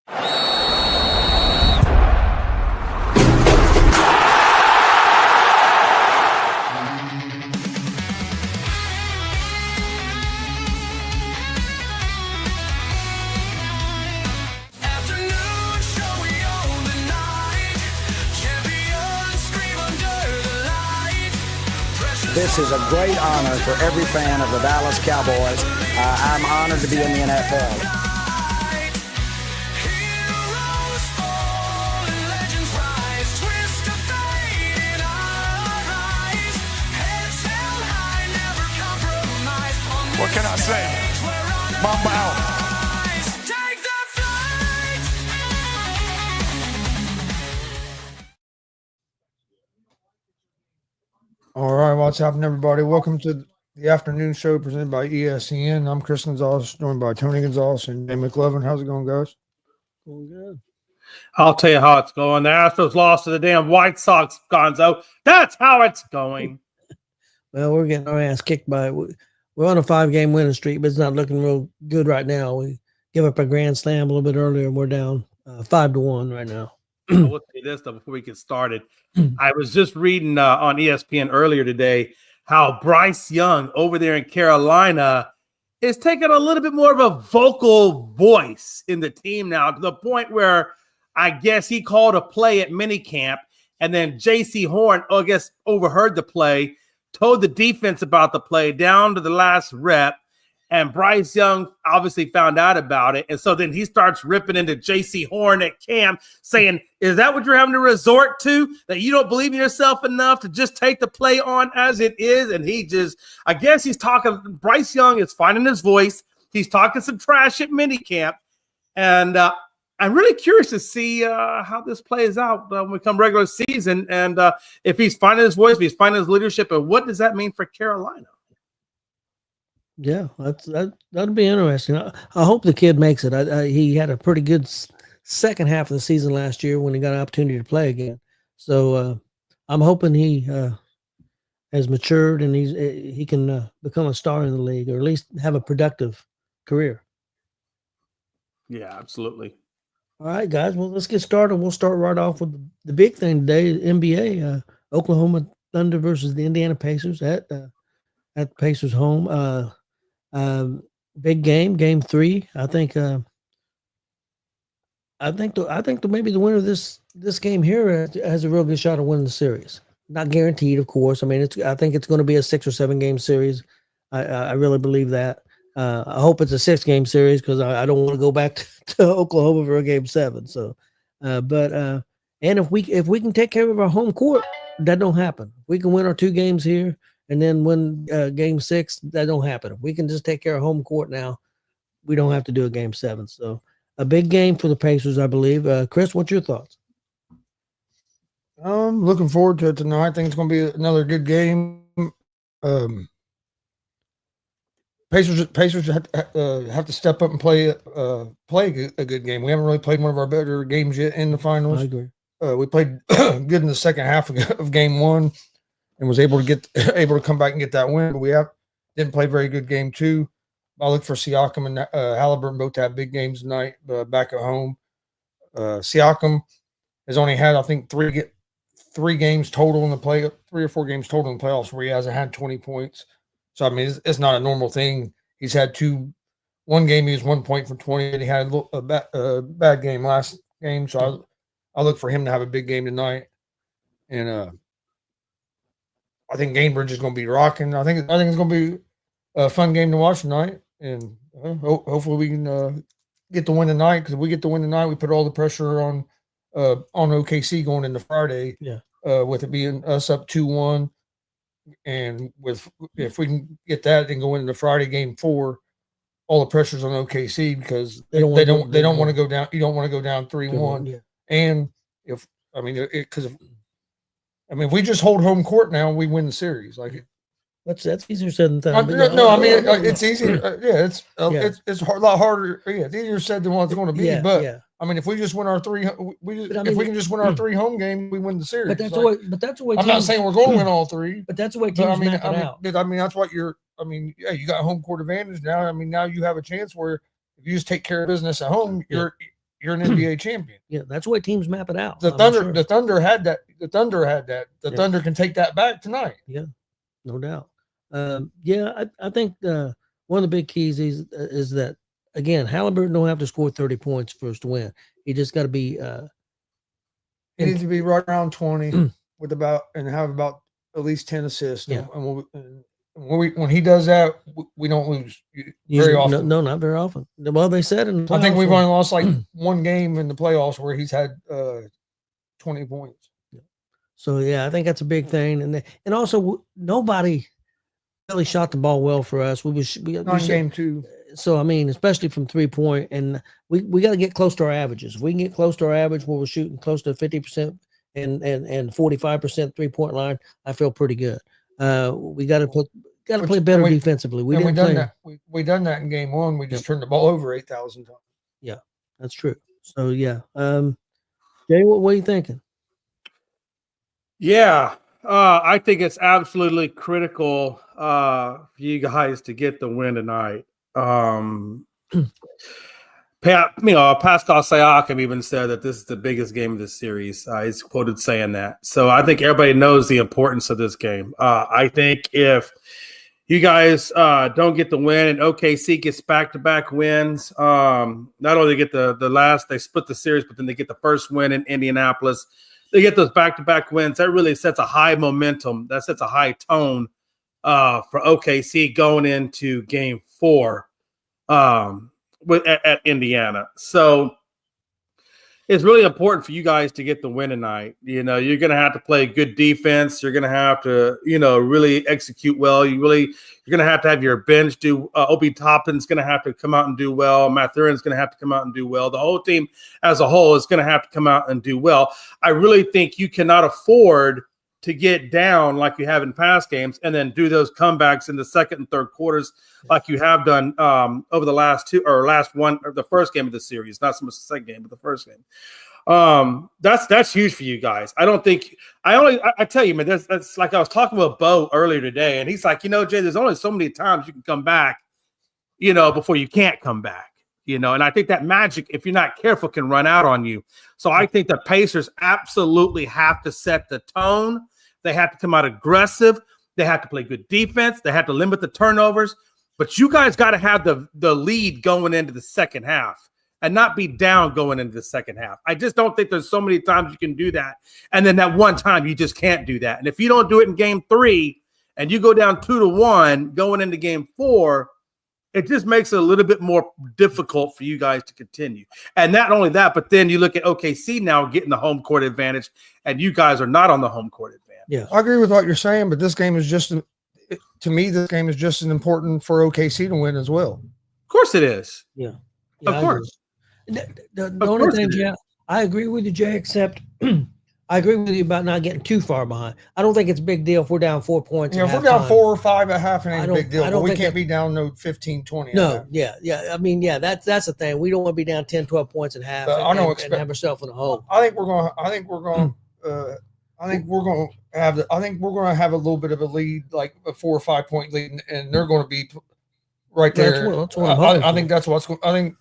This is a great honor for every fan of the Dallas Cowboys. I'm honored to be in the NFL. What can I say? Mamba out. All right, what's happening, everybody? Welcome to the afternoon show presented by ESEN. I'm Chris Gonzalez, joined by Tony Gonzalez and Jay McLovin. How's it going, guys? Going good. I'll tell you how it's going. The Astros lost to the damn White Sox, Gonzo. That's how it's going. Well, we're getting our ass kicked by it. We're on a 5-game winning streak, but it's not looking real good right now. We give up a grand slam a little bit earlier, and we're down 5-1 right now. I will say this, though, before we get started. I was just reading on ESPN earlier today how Bryce Young over there in Carolina is taking a little bit more of a vocal voice in the team now, to the point where I guess he called a play at minicamp, and then J.C. Horn, I guess, overheard the play, told the defense about the play down to the last rep, and Bryce Young obviously found out about it. And so then he starts ripping into J.C. Horn at camp saying, is that what you're having to resort to? That you don't believe in yourself enough to just take the play on as it is? And he just, I guess he's talking, Bryce Young is finding his voice. He's talking some trash at minicamp. And I'm really curious to see how this plays out when we come regular season. And if he's finding his voice, if he's finding his leadership, and what does that mean for Carolina? Yeah, that'll be interesting. I hope the kid makes it. He had a pretty good second half of the season last year when he got an opportunity to play again. So I'm hoping he has matured and he can become a star in the league, or at least have a productive career. Yeah, absolutely. All right, guys. Well, let's get started. We'll start right off with the big thing today, NBA. Oklahoma Thunder versus the Indiana Pacers at the Pacers home. Big game, game 3. I think maybe the winner of this game here has a real good shot of winning the series. Not guaranteed, of course. I mean, I think it's going to be a 6 or 7 game series. I really believe that. I hope it's a 6-game series because I don't want to go back to Oklahoma for a game 7. So, and if we can take care of our home court, that don't happen. We can win our 2 games here and then win game 6. That don't happen. If we can just take care of home court now, we don't have to do a game 7. So a big game for the Pacers, I believe. Chris, what's your thoughts? I'm looking forward to it tonight. I think it's going to be another good game. Pacers have to step up and play a good game. We haven't really played one of our better games yet in the finals. I agree. We played good in the second half of game 1 and was able to come back and get that win. But we didn't play very good game 2. I look for Siakam and Halliburton both to have big games tonight back at home. Siakam has only had, I think, 3 games total in the 3 or 4 games total in the playoffs where he hasn't had 20 points. So, I mean, it's not a normal thing. He's had 1 game he was 1 point from 20, and he had a bad game last game. So I look for him to have a big game tonight. And I think Gainbridge is going to be rocking. I think it's going to be a fun game to watch tonight. And hopefully we can get the win tonight, because if we get the win tonight, we put all the pressure on OKC going into Friday. Yeah. With it being us up 2-1. And if we can get that and go into Friday game 4, all the pressure's on OKC because they don't want to go down. You don't want to go down 3-1. Yeah. And if we just hold home court now, we win the series. Like that's easier said than done. It's easier. It's a lot harder. Yeah, it's easier said than what it's going to be. I mean, if we just win our 3, if we can just win our 3 home games, we win the series. But that's the way. I'm not saying we're going to win all 3, but that's the way teams map it out. That's what you're. I mean, yeah, you got home court advantage now. I mean, now you have a chance where if you just take care of business at home, you're you're an NBA champion. Yeah, that's the way teams map it out. The Thunder had that. The Thunder can take that back tonight. Yeah, no doubt. I think one of the big keys is that, again, Halliburton don't have to score 30 points for us to win. He just got to be. He needs to be right around 20 with have about at least 10 assists. Yeah. And when he does that, we don't lose very often. No, not very often. Well, they said in the playoffs, I think we've only lost like one game in the playoffs where he's had 20 points. So I think that's a big thing, and also nobody really shot the ball well for us. We game 2. So I mean, especially from 3-point, and we got to get close to our averages. If we can get close to our average where we're shooting close to 50% and 45% 3-point line, I feel pretty good. We got to play better defensively. We done that. We done that in game 1. We just turned the ball over 8,000 times. Yeah, that's true. So Jay, what are you thinking? Yeah, I think it's absolutely critical for you guys to get the win tonight. Pascal Siakam even said that this is the biggest game of the series. He's quoted saying that. So I think everybody knows the importance of this game. I think if you guys don't get the win and OKC gets back-to-back wins, not only get the last, they split the series, but then they get the first win in Indianapolis. They get those back-to-back wins. That really sets a high momentum. That sets a high tone for OKC going into game 4 at Indiana. So it's really important for you guys to get the win tonight. You're going to have to play good defense. You're going to have to, really execute well. You're going to have your bench do. Obi Toppin's going to have to come out and do well. Mathurin's going to have to come out and do well. The whole team as a whole is going to have to come out and do well. I really think you cannot afford to get down like you have in past games and then do those comebacks in the second and third quarters like you have done over the last the first game of the series, not so much the second game, but the first game. That's huge for you guys. I tell you, man, that's like I was talking with Bo earlier today, and he's like, Jay, there's only so many times you can come back, before you can't come back. And I think that magic, if you're not careful, can run out on you. So I think the Pacers absolutely have to set the tone. They have to come out aggressive. They have to play good defense. They have to limit the turnovers. But you guys got to have the lead going into the second half and not be down going into the second half. I just don't think there's so many times you can do that. And then that one time you just can't do that. And if you don't do it in game 3 and you go down 2-1 going into game 4, it just makes it a little bit more difficult for you guys to continue. And not only that, but then you look at OKC now getting the home court advantage, and you guys are not on the home court advantage. Yeah, I agree with what you're saying, but this game is just as important for OKC to win as well. Of course it is. Yeah, of course. The only thing, Jay, I agree with you, Jay, except I agree with you about not getting too far behind. I don't think it's a big deal if we're down 4 points. If we're down 4 or 5 at half, it ain't a big deal. But we can't be down 15, 20. No, yeah. I mean, that's the thing. We don't want to be down 10, 12 points at half and have ourselves in a hole. I think we're going to have a little bit of a lead, like a 4 or 5 point lead, and they're going to be right there. That's what I'm hoping I think that's what's going.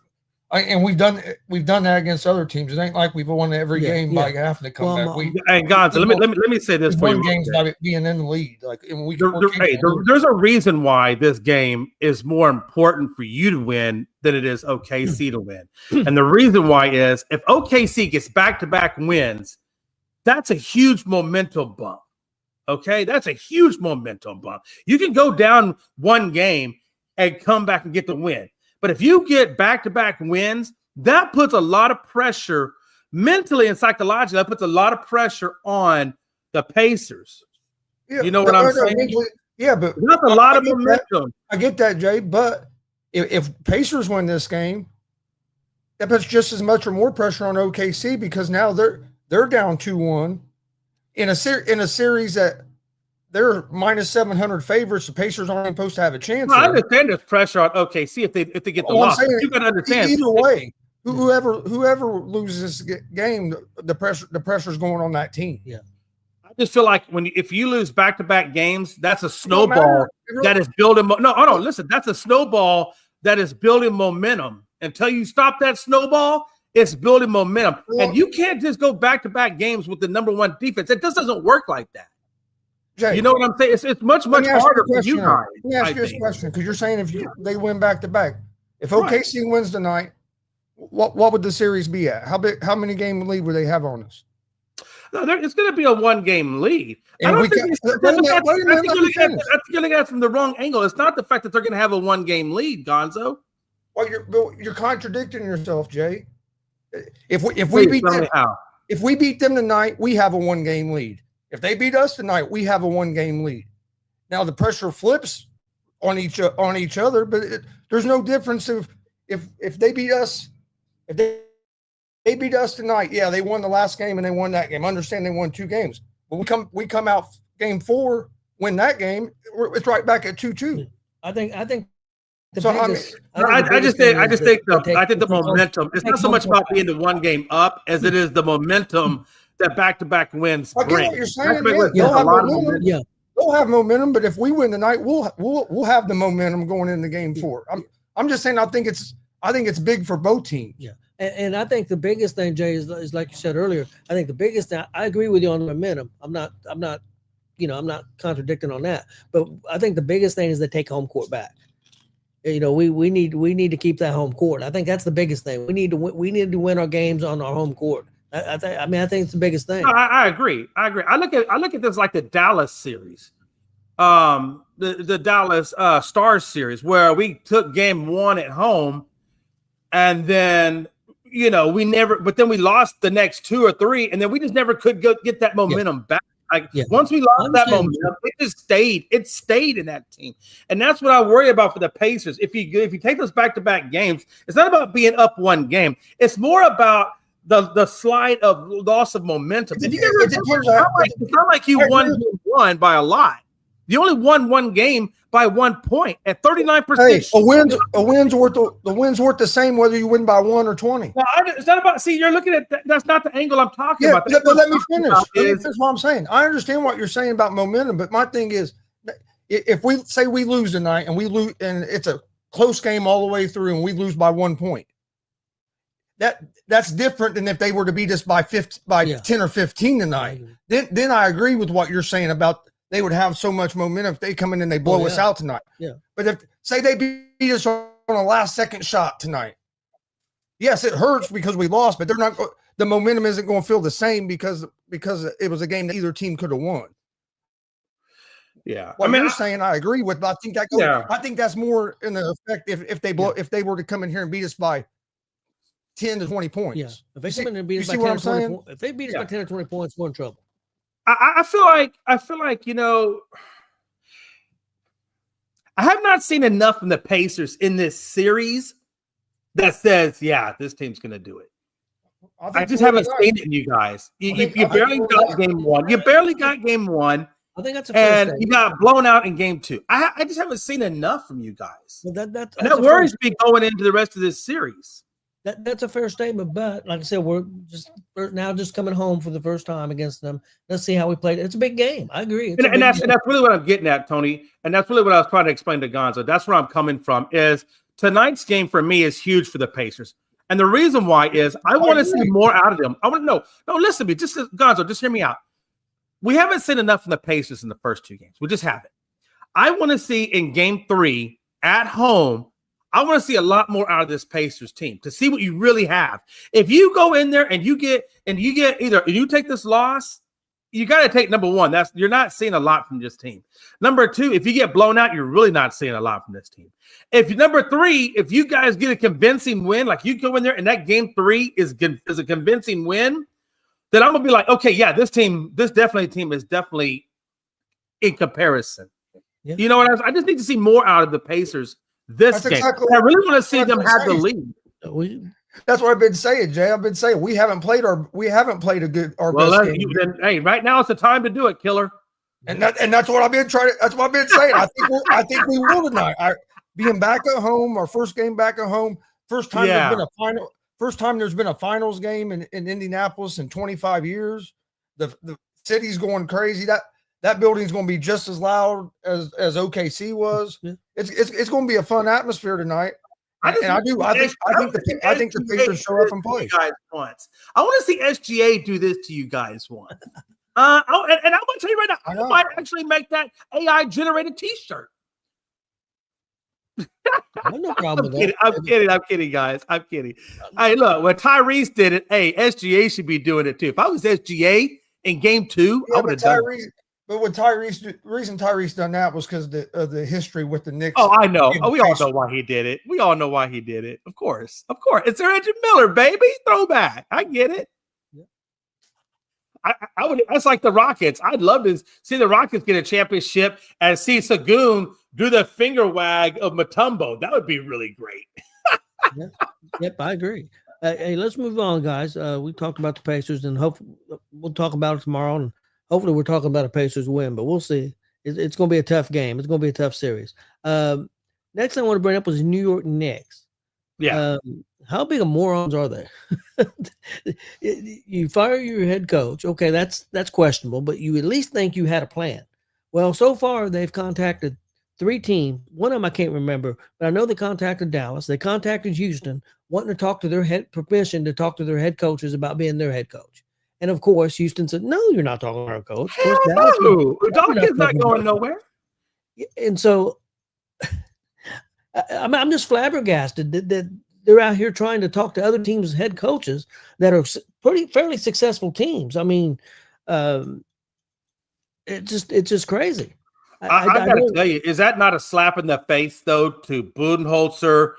And we've done that against other tems. It ain't like we've won every game by having to come back. Hey, Gonzo, let me say this for you. Games by being in the lead. There's a reason why this game is more important for you to win than it is OKC to win. And the reason why is if OKC gets back-to-back wins, that's a huge momentum bump. Okay? That's a huge momentum bump. You can go down one game and come back and get the win. But if you get back-to-back wins, that puts a lot of pressure mentally and psychologically. That puts a lot of pressure on the Pacers. Yeah, you know what I'm saying? Yeah, but that's a lot of momentum. I get that, Jay. But if Pacers win this game, that puts just as much or more pressure on OKC because now they're down 2-1 in a series that they're minus 700 favorites. The Pacers aren't supposed to have a chance. No, I understand there's pressure on OKC if they get the loss. You got to understand. Either way, whoever loses this game, the pressure's going on that team. Yeah. I just feel like if you lose back-to-back games, that's a snowball that is building. Listen, that's a snowball that is building momentum. Until you stop that snowball, It's building momentum. Well, And you can't just go back-to-back games with the #1 defense. It just doesn't work like that. Jay, You know what I'm saying? It's much harder for you guys. Let me ask you this question, because you're saying if they win back-to-back, if OKC wins tonight, what would the series be at? How many game lead would they have on us? No, it's going to be a 1-game lead. And I think you're looking at it from the wrong angle. It's not the fact that they're going to have a 1-game lead, Gonzo. Well, you're contradicting yourself, Jay. If we beat them tonight, we have a 1-game lead. If they beat us tonight, we have a 1-game lead. Now the pressure flips on each other, but there's no difference if they beat us. If they beat us tonight, yeah, they won the last game and they won that game. I understand they won 2 games, but we come out game 4, win that game, it's right back at 2-2. I think. I think the momentum. It's not so much about being the 1 game up as it is the momentum that back-to-back wins bring. I get what you're saying. They'll have momentum, but if we win tonight, we'll have the momentum going into game 4. I'm just saying I think it's big for both teams. Yeah. And I think the biggest thing, Jay, is like you said earlier. I think the biggest thing, I agree with you on the momentum. I'm not contradicting on that. But I think the biggest thing is they take home court back. We need to keep that home court. I think that's the biggest thing. We need to win our games on our home court. I think it's the biggest thing. I agree. I look at this like the Dallas series, the Dallas Stars series, where we took game 1 at home, and then we lost the next 2 or 3, and then we just never could get that momentum back. Once we lost that momentum, it just stayed. It stayed in that team, and that's what I worry about for the Pacers. If you take those back-to-back games, it's not about being up 1 game. It's more about the slide of loss of momentum. And it's not like you won game 1 by a lot. You only won 1 game by 1 point at 39%. Hey, a win's worth the same whether you win by 1 or 20. Well, it's not about. See, you're looking at that's not the angle I'm talking about. But let me finish. That's what I'm saying. I understand what you're saying about momentum, but my thing is, if we say we lose tonight and we lose, and it's a close game all the way through, and we lose by 1 point, that's different than if they were to beat us by 10 or 15 tonight. Then I agree with what you're saying about they would have so much momentum if they come in and they blow us out tonight. Yeah. But if say they beat us on a last second shot tonight, yes, it hurts because we lost, but the momentum isn't going to feel the same because it was a game that either team could have won. Yeah. What you're saying, I agree with, but I think I think that's more in the effect if they were to come in here and beat us by 10 to 20 points. Yeah. If they come in and beat us by 10 or 20 points, if they beat us by 10 or 20 points, we're in trouble. I feel like I have not seen enough from the Pacers in this series that says, this team's going to do it. I just haven't seen it in you guys. You barely got game 1. You barely got game 1. I think that's a fair statement. You got blown out in game 2. I just haven't seen enough from you guys. Well, that worries me going into the rest of this series. That's a fair statement, but like I said, we're just coming home for the first time against them. Let's see how we played. It's a big game. I agree. And that's really what I'm getting at, Tony. And that's really what I was trying to explain to Gonzo. That's where I'm coming from. Is tonight's game for me is huge for the Pacers, and the reason why is I want to see more out of them. I want to know. No, listen to me. Gonzo, just hear me out. We haven't seen enough from the Pacers in the first 2 games. We just haven't. I want to see in game 3 at home. I want to see a lot more out of this Pacers team to see what you really have. If you go in there and you get either you take this loss, you got to take number 1. You're not seeing a lot from this team. Number 2, if you get blown out, you're really not seeing a lot from this team. Number 3, if you guys get a convincing win, like you go in there and that game 3 is a convincing win, then I'm gonna be like, okay, yeah, this team is definitely in comparison. Yeah. You know what? I just need to see more out of the Pacers. That's game. Exactly I really want to see them have the lead. That's what I've been saying, Jay. I've been saying we haven't played a good best game. Hey, right now it's the time to do it, killer. And that's what I've been That's what I've been saying. I think we will tonight. Being back at home, our first game back at home, first time there's been a finals game in Indianapolis in 25 years. The city's going crazy. That building's going to be just as loud as OKC was. Yeah. It's going to be a fun atmosphere tonight. I think the Pacers show up and play. Guys once. I want to see SGA do this to you guys once. And I'm going to tell you right now, I might actually make that AI generated T-shirt. I have no problem with that. I'm kidding, guys. I'm kidding. Hey, look, when Tyrese did it, hey, SGA should be doing it too. If I was SGA in game 2, I would have done it. But what the reason Tyrese done that was because of the history with the Knicks. Oh, I know. We all know why he did it. We all know why he did it. Of course. It's Reggie Miller, baby. Throwback. I get it. I would. That's like the Rockets. I'd love to see the Rockets get a championship and see Sagoon do the finger wag of Mutombo. That would be really great. Yep, I agree. Hey, let's move on, guys. We talked about the Pacers, and hopefully we'll talk about it tomorrow. And hopefully we're talking about a Pacers win, but we'll see. It's going to be a tough game. It's going to be a tough series. Next thing I want to bring up was New York Knicks. Yeah. How big of morons are they? You fire your head coach. Okay, that's questionable, but you at least think you had a plan. Well, so far they've contacted 3 teams. One of them I can't remember, but I know they contacted Dallas. They contacted Houston, wanting to talk to their permission to talk to their head coaches about being their head coach. And of course, Houston said, "No, you're not talking to our coach." Hell no, Udaka's not going nowhere. And so, I'm just flabbergasted that they're out here trying to talk to other teams' head coaches that are fairly successful teams. I mean, it's just crazy. I got to tell you, is that not a slap in the face, though, to Budenholzer,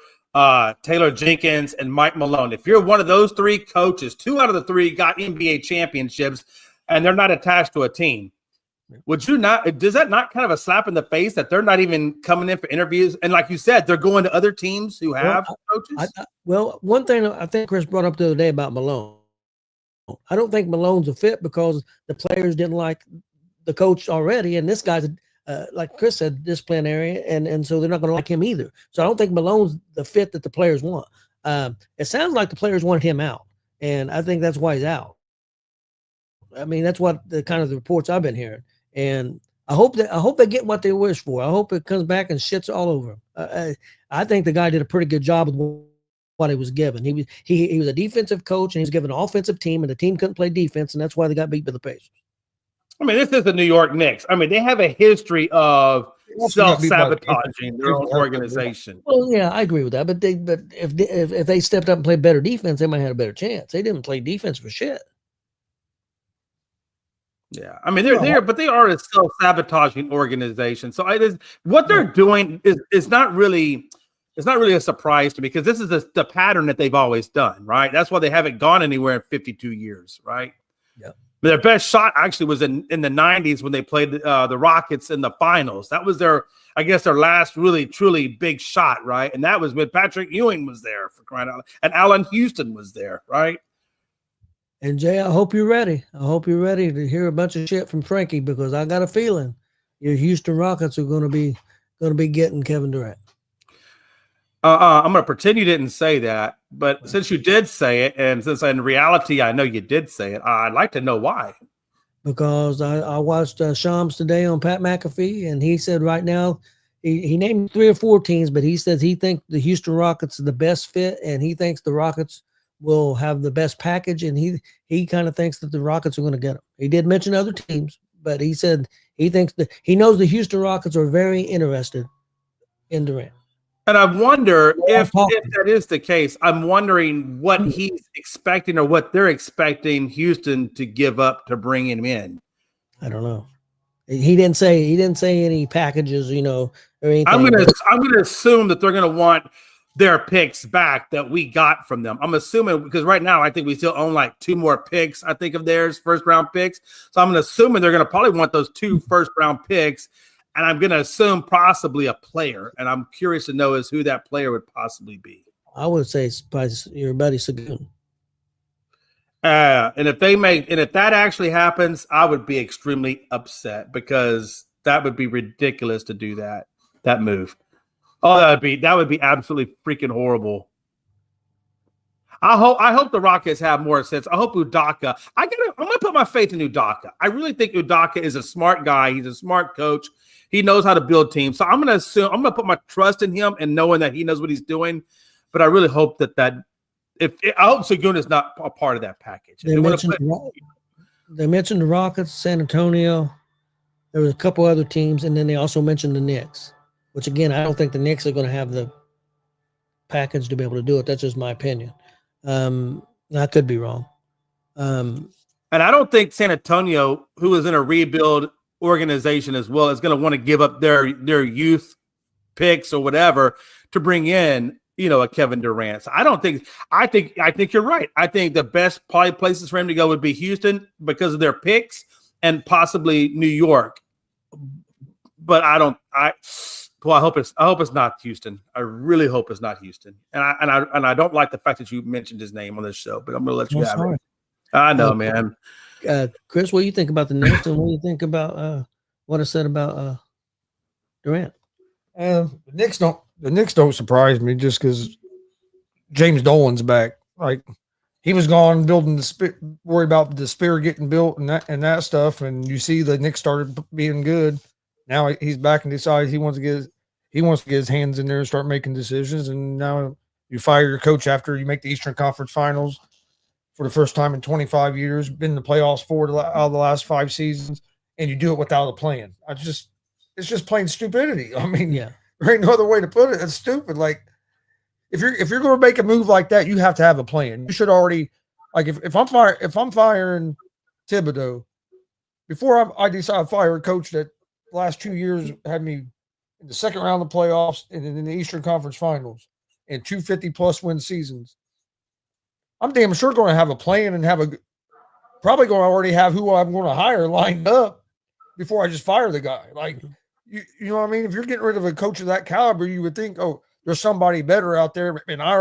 Taylor Jenkins, and Mike Malone? If you're one of those 3 coaches, 2 out of the 3 got NBA championships, and they're not attached to a team. Would you not? Does that not kind of a slap in the face that they're not even coming in for interviews? And like you said, they're going to other teams who have coaches. One thing I think Chris brought up the other day about Malone, I don't think Malone's a fit because the players didn't like the coach already, and this guy's like Chris said, disciplinary, and so they're not going to like him either. So I don't think Malone's the fit that the players want. It sounds like the players wanted him out, and I think that's why he's out. I mean, that's what the kind of the reports I've been hearing. And I hope they get what they wish for. I hope it comes back and shits all over him. I think the guy did a pretty good job with what he was given. He was a defensive coach, and he was given an offensive team, and the team couldn't play defense, and that's why they got beat by the Pacers. I mean, this is the New York Knicks. I mean, they have a history of self-sabotaging their own organization. Well, yeah, I agree with that. But if they stepped up and played better defense, they might have had a better chance. They didn't play defense for shit. Yeah, I mean but they are a self-sabotaging organization. So what they're doing is not really a surprise to me, because this is the pattern that they've always done, right? That's why they haven't gone anywhere in 52 years, right? Yeah. Their best shot actually was in the 90s when they played the Rockets in the finals. That was their last really truly big shot, right? And that was when Patrick Ewing was there, for crying out loud, and Allen Houston was there, right? And Jay, I hope you're ready. I hope you're ready to hear a bunch of shit from Frankie, because I got a feeling your Houston Rockets are going to be getting Kevin Durant. I'm going to pretend you didn't say that, but since you did say it, and since in reality I know you did say it, I'd like to know why. Because I watched Shams today on Pat McAfee, and he said right now he named 3 or 4 teams, but he says he thinks the Houston Rockets are the best fit, and he thinks the Rockets will have the best package, and he kind of thinks that the Rockets are going to get them. He did mention other teams, but he said he thinks that he knows the Houston Rockets are very interested in Durant. And I wonder if that is the case, I'm wondering what he's expecting or what they're expecting Houston to give up to bring him in. I don't know. He didn't say any packages, or anything. I'm gonna assume that they're gonna want their picks back that we got from them. I'm assuming, because right now I think we still own like 2 more picks, I think, of theirs, first round picks. So I'm assuming they're going to probably want those 2 first round picks. And I'm going to assume possibly a player. And I'm curious to know who that player would possibly be. I would say it's probably your buddy Sagoon. And if that actually happens, I would be extremely upset, because that would be ridiculous to do that move. Oh, that would be absolutely freaking horrible. I hope the Rockets have more sense. I hope Udaka. I'm gonna put my faith in Udaka. I really think Udaka is a smart guy. He's a smart coach. He knows how to build teams. So I'm gonna put my trust in him and knowing that he knows what he's doing. but I really hope that I hope Seguna's not a part of that package. They mentioned the Rockets, San Antonio. There was a couple other teams, and then they also mentioned the Knicks, which again, I don't think the Knicks are going to have the package to be able to do it. That's just my opinion. I could be wrong. And I don't think San Antonio, who is in a rebuild organization as well, is going to want to give up their youth picks or whatever to bring in, a Kevin Durant. So I think you're right. I think the best probably places for him to go would be Houston because of their picks and possibly New York. But I hope it's not Houston. I really hope it's not Houston. And I don't like the fact that you mentioned his name on this show, but I'm going to let you have it. I know, man. Chris, what do you think about the Knicks, and what do you think about what I said about Durant? The Knicks don't surprise me just because James Dolan's back. Like, he was gone building worry about the spear getting built and that stuff. And you see the Knicks started being good. Now he's back and decides he wants to get his hands in there and start making decisions. And now you fire your coach after you make the Eastern Conference Finals for the first time in 25 years, been in the playoffs out of the last 5 seasons, and you do it without a plan. It's just plain stupidity. I mean, yeah. There ain't no other way to put it. It's stupid. Like, if you're going to make a move like that, you have to have a plan. You should already, like, if I'm firing Thibodeau, before I decide to fire a coach that the last 2 years had me in the second round of the playoffs and in the Eastern Conference Finals and 250+ win seasons, I'm damn sure going to have a plan and probably going to already have who I'm going to hire lined up before I just fire the guy. Like, you know what I mean? If you're getting rid of a coach of that caliber, you would think, oh, there's somebody better out there. And I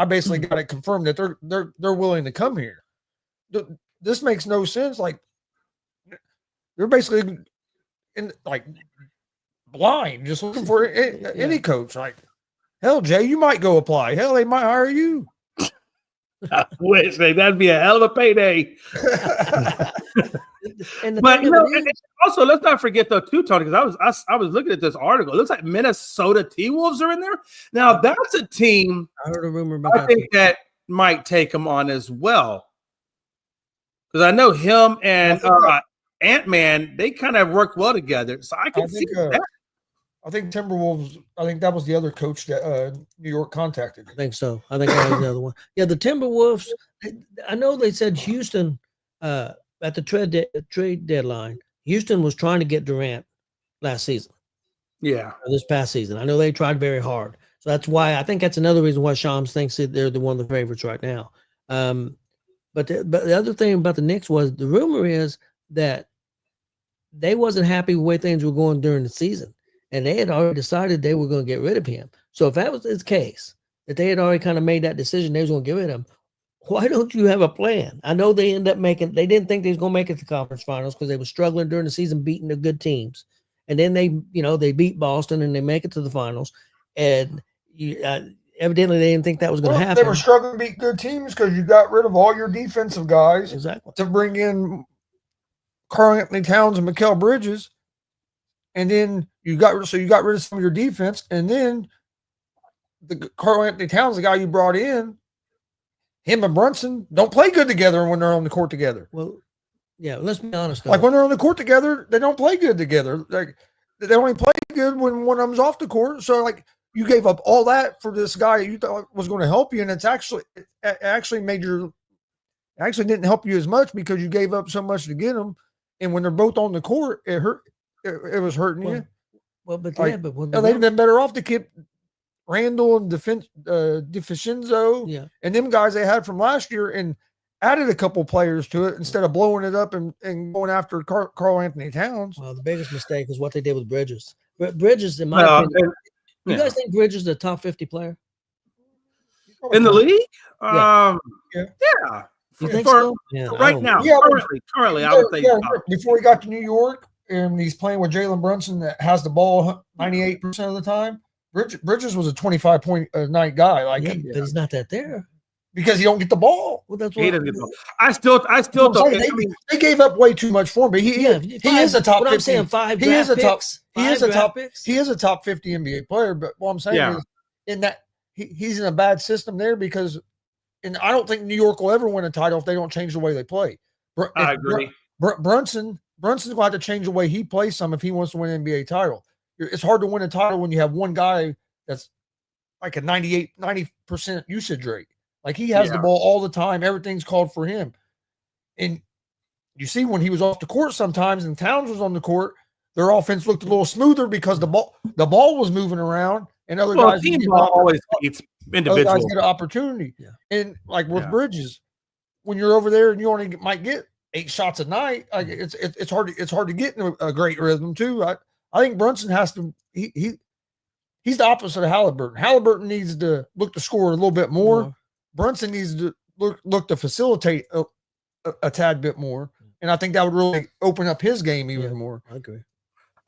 basically got it confirmed that they're willing to come here. This makes no sense. Like, they're basically blind, just looking for any coach. Like, hell, Jay, you might go apply. Hell, they might hire you. Wish, man, that'd be a hell of a payday. But also let's not forget though too, Tony, because I was looking at this article. It looks like Minnesota T-Wolves are in there. Now that's a team I heard a rumor about I think that might take them on as well. Because I know him and Ant-Man, they kind of work well together. So I can see that. I think Timberwolves, that was the other coach that New York contacted. I think so. I think that was the other one. Yeah, the Timberwolves, I know they said Houston at the trade deadline, Houston was trying to get Durant last season. Yeah. This past season. I know they tried very hard. So that's why I think that's another reason why Shams thinks that they're the one of the favorites right now. But the other thing about the Knicks was the rumor is that they wasn't happy with the way things were going during the season. And they had already decided they were going to get rid of him. So if that was his case, that they had already kind of made that decision, they was going to get rid of him, why don't you have a plan? I know they didn't think they was going to make it to conference finals because they were struggling during the season, beating the good teams. And then they beat Boston and they make it to the finals. And evidently they didn't think that was going to happen. They were struggling to beat good teams because you got rid of all your defensive guys. Exactly. To bring in Karl-Anthony Towns and Mikal Bridges. And then you got rid of some of your defense, and then the Karl-Anthony Towns, the guy you brought in, him and Brunson don't play good together when they're on the court together. Well, yeah, let's be honest. Like, when they're on the court together, they don't play good together. Like, they only play good when one of them's off the court. So, like, you gave up all that for this guy you thought was going to help you, and it actually didn't help you as much because you gave up so much to get him. And when they're both on the court, it hurt. It was hurting you. Well, but like, they'd been better off to keep Randall and DiFincenzo and them guys they had from last year and added a couple players to it instead of blowing it up and going after Karl-Anthony Towns. Well, the biggest mistake is what they did with Bridges. Bridges, in my opinion, you guys think Bridges is a top 50 player in the league? Yeah. You think so? Yeah, right now, currently, I would think before he got to New York. And he's playing with Jalen Brunson that has the ball 98% of the time. Bridges was a 25-point a night guy. Like, but he's not that there because he don't get the ball. Well, that's what he doesn't get the ball. I still don't. They gave up way too much for him. But he is a top 50. I'm saying He is a top 50 NBA player. But what I'm saying is he's in a bad system there because, and I don't think New York will ever win a title if they don't change the way they play. I agree. Brunson's going to have to change the way he plays some if he wants to win an NBA title. It's hard to win a title when you have one guy that's like a 90% usage rate. Like he has the ball all the time. Everything's called for him. And you see when he was off the court sometimes and Towns was on the court, their offense looked a little smoother because the ball was moving around and other guys team ball always beats individual. Other guys get an opportunity. Yeah. And like with Bridges, when you're over there and you only might get 8 shots a night, like it's hard to get in a great rhythm too. I think Brunson has to he's the opposite of Halliburton. Halliburton needs to look to score a little bit more. Brunson needs to look to facilitate a tad bit more. And I think that would really open up his game even more. I agree.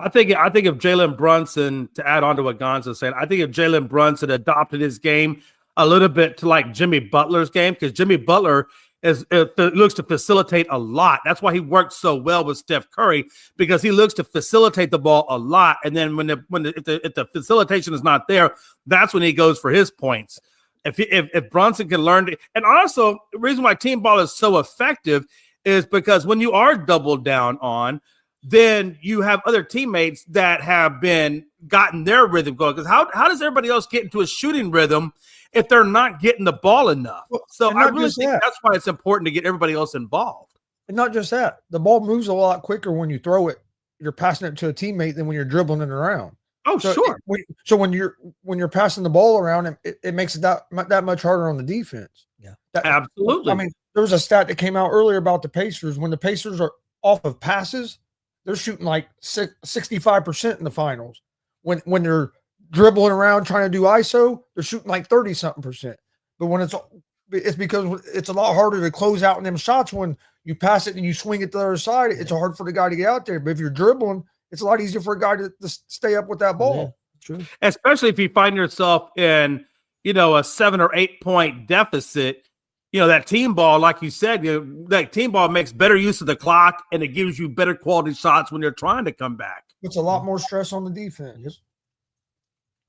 I think if Jalen Brunson, to add on to what Gonzo said, I think if Jalen Brunson adopted his game a little bit to like Jimmy Butler's game, because Jimmy Butler looks to facilitate a lot. That's why he worked so well with Steph Curry, because he looks to facilitate the ball a lot. And then if the facilitation is not there, that's when he goes for his points. If Brunson can learn to, and also the reason why team ball is so effective is because when you are doubled down on, then you have other teammates that have gotten their rhythm going. Because how does everybody else get into a shooting rhythm if they're not getting the ball enough? So I really think that's why it's important to get everybody else involved. And not just that, the ball moves a lot quicker when you throw it. You're passing it to a teammate than when you're dribbling it around. Oh, sure. So when you're passing the ball around, it makes it that much harder on the defense. Yeah, absolutely. I mean, there was a stat that came out earlier about the Pacers. When the Pacers are off of passes, they're shooting like 65% in the finals. When they're dribbling around trying to do ISO, they're shooting like 30-something%. But when it's because it's a lot harder to close out in them shots when you pass it and you swing it to the other side. It's hard for the guy to get out there. But if you're dribbling, it's a lot easier for a guy to stay up with that ball. Yeah, true. Especially if you find yourself in, a 7 or 8 point deficit. That team ball, like you said, that team ball makes better use of the clock, and it gives you better quality shots when you're trying to come back. It's a lot more stress on the defense.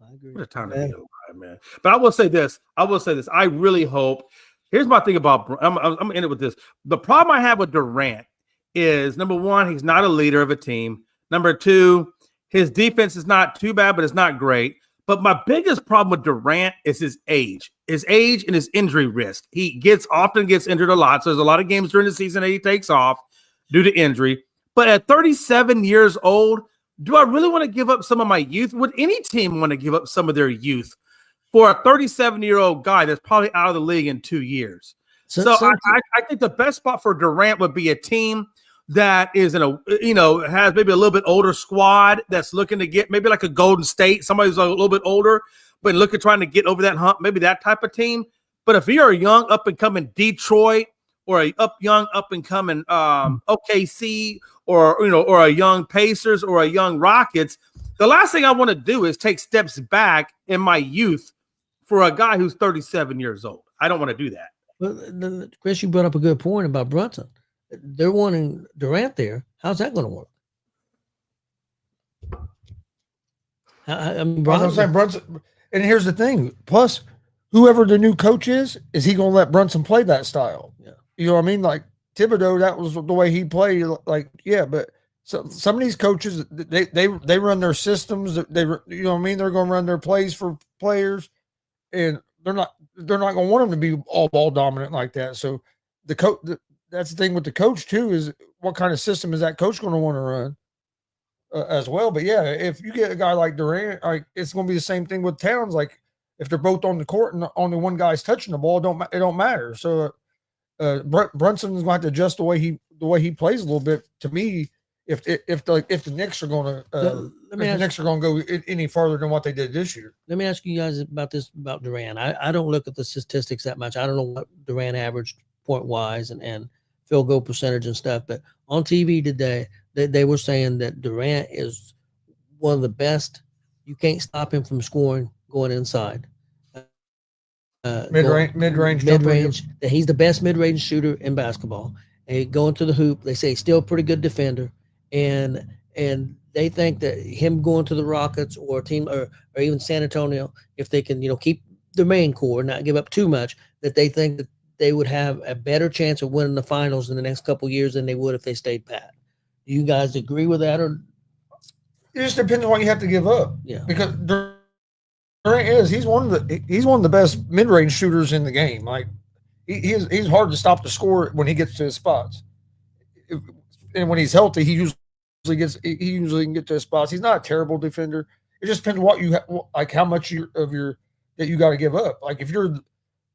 I agree. What a time to be alive, man. But I will say this. I really hope. Here's my thing about. I'm gonna end it with this. The problem I have with Durant is, number one, he's not a leader of a team. Number two, his defense is not too bad, but it's not great. But my biggest problem with Durant is his age and his injury risk. He often gets injured a lot. So there's a lot of games during the season that he takes off due to injury. But at 37 years old, do I really want to give up some of my youth? Would any team want to give up some of their youth for a 37-year-old guy that's probably out of the league in 2 years? So I think the best spot for Durant would be a team that is has maybe a little bit older squad that's looking to get maybe like a Golden State, somebody who's a little bit older, but trying to get over that hump, maybe that type of team. But if you're a young up and coming Detroit or a young up and coming OKC or a young Pacers or a young Rockets, the last thing I want to do is take steps back in my youth for a guy who's 37 years old. I don't want to do that. Well, Chris, you brought up a good point about Brunson. They're wanting Durant there. How's that going to work? Brunson. And here's the thing. Plus, whoever the new coach is he going to let Brunson play that style? Yeah. You know what I mean? Like Thibodeau, that was the way he played. Like, yeah, but some of these coaches, they run their systems. They you know what I mean? They're going to run their plays for players, and they're not going to want them to be all ball dominant like that. So the coach. That's the thing with the coach too, is what kind of system is that coach going to want to run as well. But yeah, if you get a guy like Durant, it's going to be the same thing with Towns. Like if they're both on the court and only one guy's touching the ball, it don't matter. So Brunson is going to have to adjust the way he plays a little bit. To me, if the Knicks are going to Knicks are going to go any farther than what they did this year. Let me ask you guys about Durant. I don't look at the statistics that much. I don't know what Durant averaged point wise and field goal percentage and stuff, but on TV today, they were saying that Durant is one of the best. You can't stop him from scoring going inside. Mid-range. That he's the best mid-range shooter in basketball. And going to the hoop, they say he's still a pretty good defender. And they think that him going to the Rockets or a team or even San Antonio, if they can, keep the main core, not give up too much, that they think that they would have a better chance of winning the finals in the next couple of years than they would if they stayed pat. Do you guys agree with that? Or it just depends on what you have to give up. Yeah. Because Durant he's one of the best mid-range shooters in the game. Like he's hard to stop the score when he gets to his spots. And when he's healthy, he usually can get to his spots. He's not a terrible defender. It just depends what you like, how much that you got to give up. Like if you're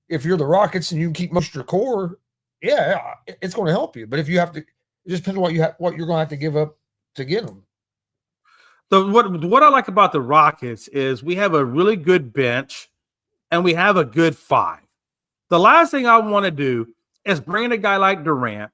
the Rockets and you keep most of your core, yeah, it's going to help you. But if you have to, it just depends on what you're going to have to give up to get them. So what I like about the Rockets is we have a really good bench and we have a good 5. The last thing I want to do is bring in a guy like Durant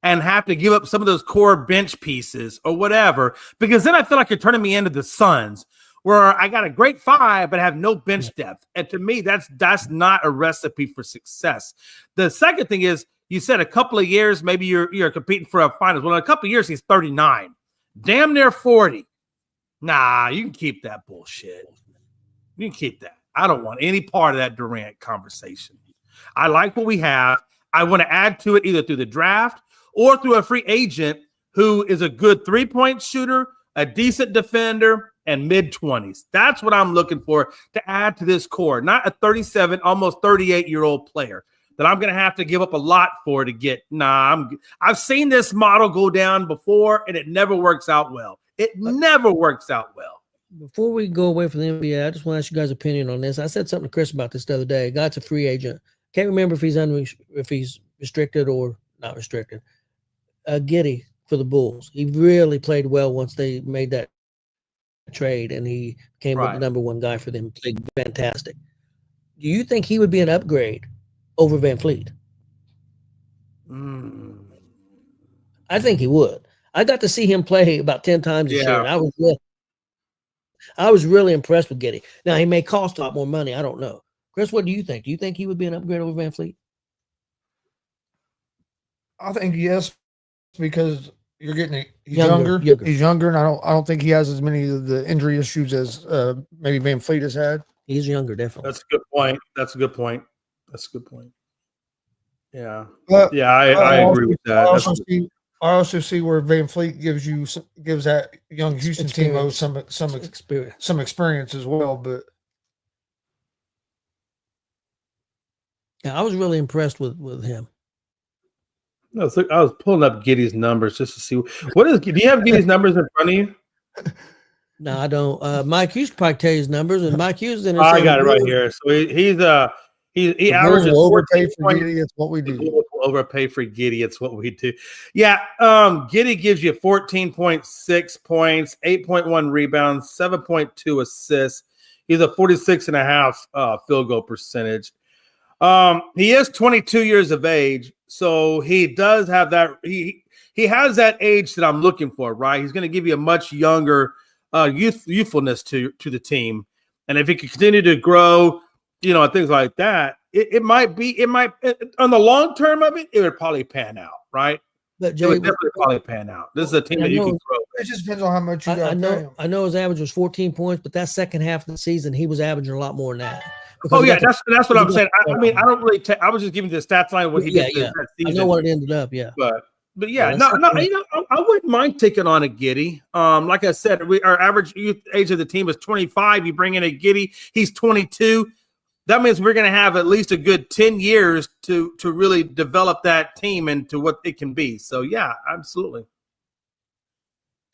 and have to give up some of those core bench pieces or whatever, because then I feel like you're turning me into the Suns, where I got a great 5 but have no bench depth. And to me, that's not a recipe for success. The second thing is, you said a couple of years, maybe you're competing for a finals. Well, in a couple of years, he's 39, damn near 40. Nah, you can keep that bullshit. You can keep that. I don't want any part of that Durant conversation. I like what we have. I want to add to it either through the draft or through a free agent who is a good 3-point shooter, a decent defender, and mid-20s. That's what I'm looking for to add to this core, not a 37, almost 38-year-old player that I'm going to have to give up a lot for to get. Nah, I've seen this model go down before, and it never works out well. It never works out well. Before we go away from the NBA, I just want to ask you guys' opinion on this. I said something to Chris about this the other day. Guy's a free agent. Can't remember if he's restricted or not restricted. Giddey for the Bulls. He really played well once they made that trade, and he came with the number 1 guy for them. Played fantastic. Do you think he would be an upgrade over Van Fleet? I think he would. I got to see him play about 10 times this year, and I was really impressed with Giddey. Now, he may cost a lot more money. I don't know. Chris, what do you think? Do you think he would be an upgrade over Van Fleet? I think yes, because you're getting he's younger. He's younger, and I don't think he has as many of the injury issues as maybe Van Fleet has had. He's younger, definitely. That's a good point. That's a good point. Yeah. Yeah, I agree with that. I also see where Van Fleet gives that young Houston team some experience as well. But yeah, I was really impressed with him. No, so I was pulling up Giddey's numbers just to see what is. Do you have Giddey's numbers in front of you? No, I don't. Mike Hughes probably tell you his numbers, and Mike Hughes. I got it right here. So he averages overpay for Giddey. It's what we do. Overpay for Giddey. It's what we do. Yeah. Giddey gives you 14.6 points, 8.1 rebounds, 7.2 assists. He's a 46.5 field goal percentage. He is 22 years of age, so he does have that. He has that age that I'm looking for, right? He's going to give you a much younger youthfulness to the team, and if he can continue to grow, and things like that, it might on the long term of it, it would probably pan out, right? But Jay, it would definitely probably pan out. This is a team that you can grow. It just depends on how much you got. I know his average was 14 points, but that second half of the season, he was averaging a lot more than that. That's what I'm saying. I mean, I don't really. I was just giving the stats line what he did that season. I know what it ended up. Yeah, but yeah, I wouldn't mind taking on a Giddey. Like I said, our average youth age of the team is 25. You bring in a Giddey, he's 22. That means we're going to have at least a good 10 years to really develop that team into what it can be. So yeah, absolutely.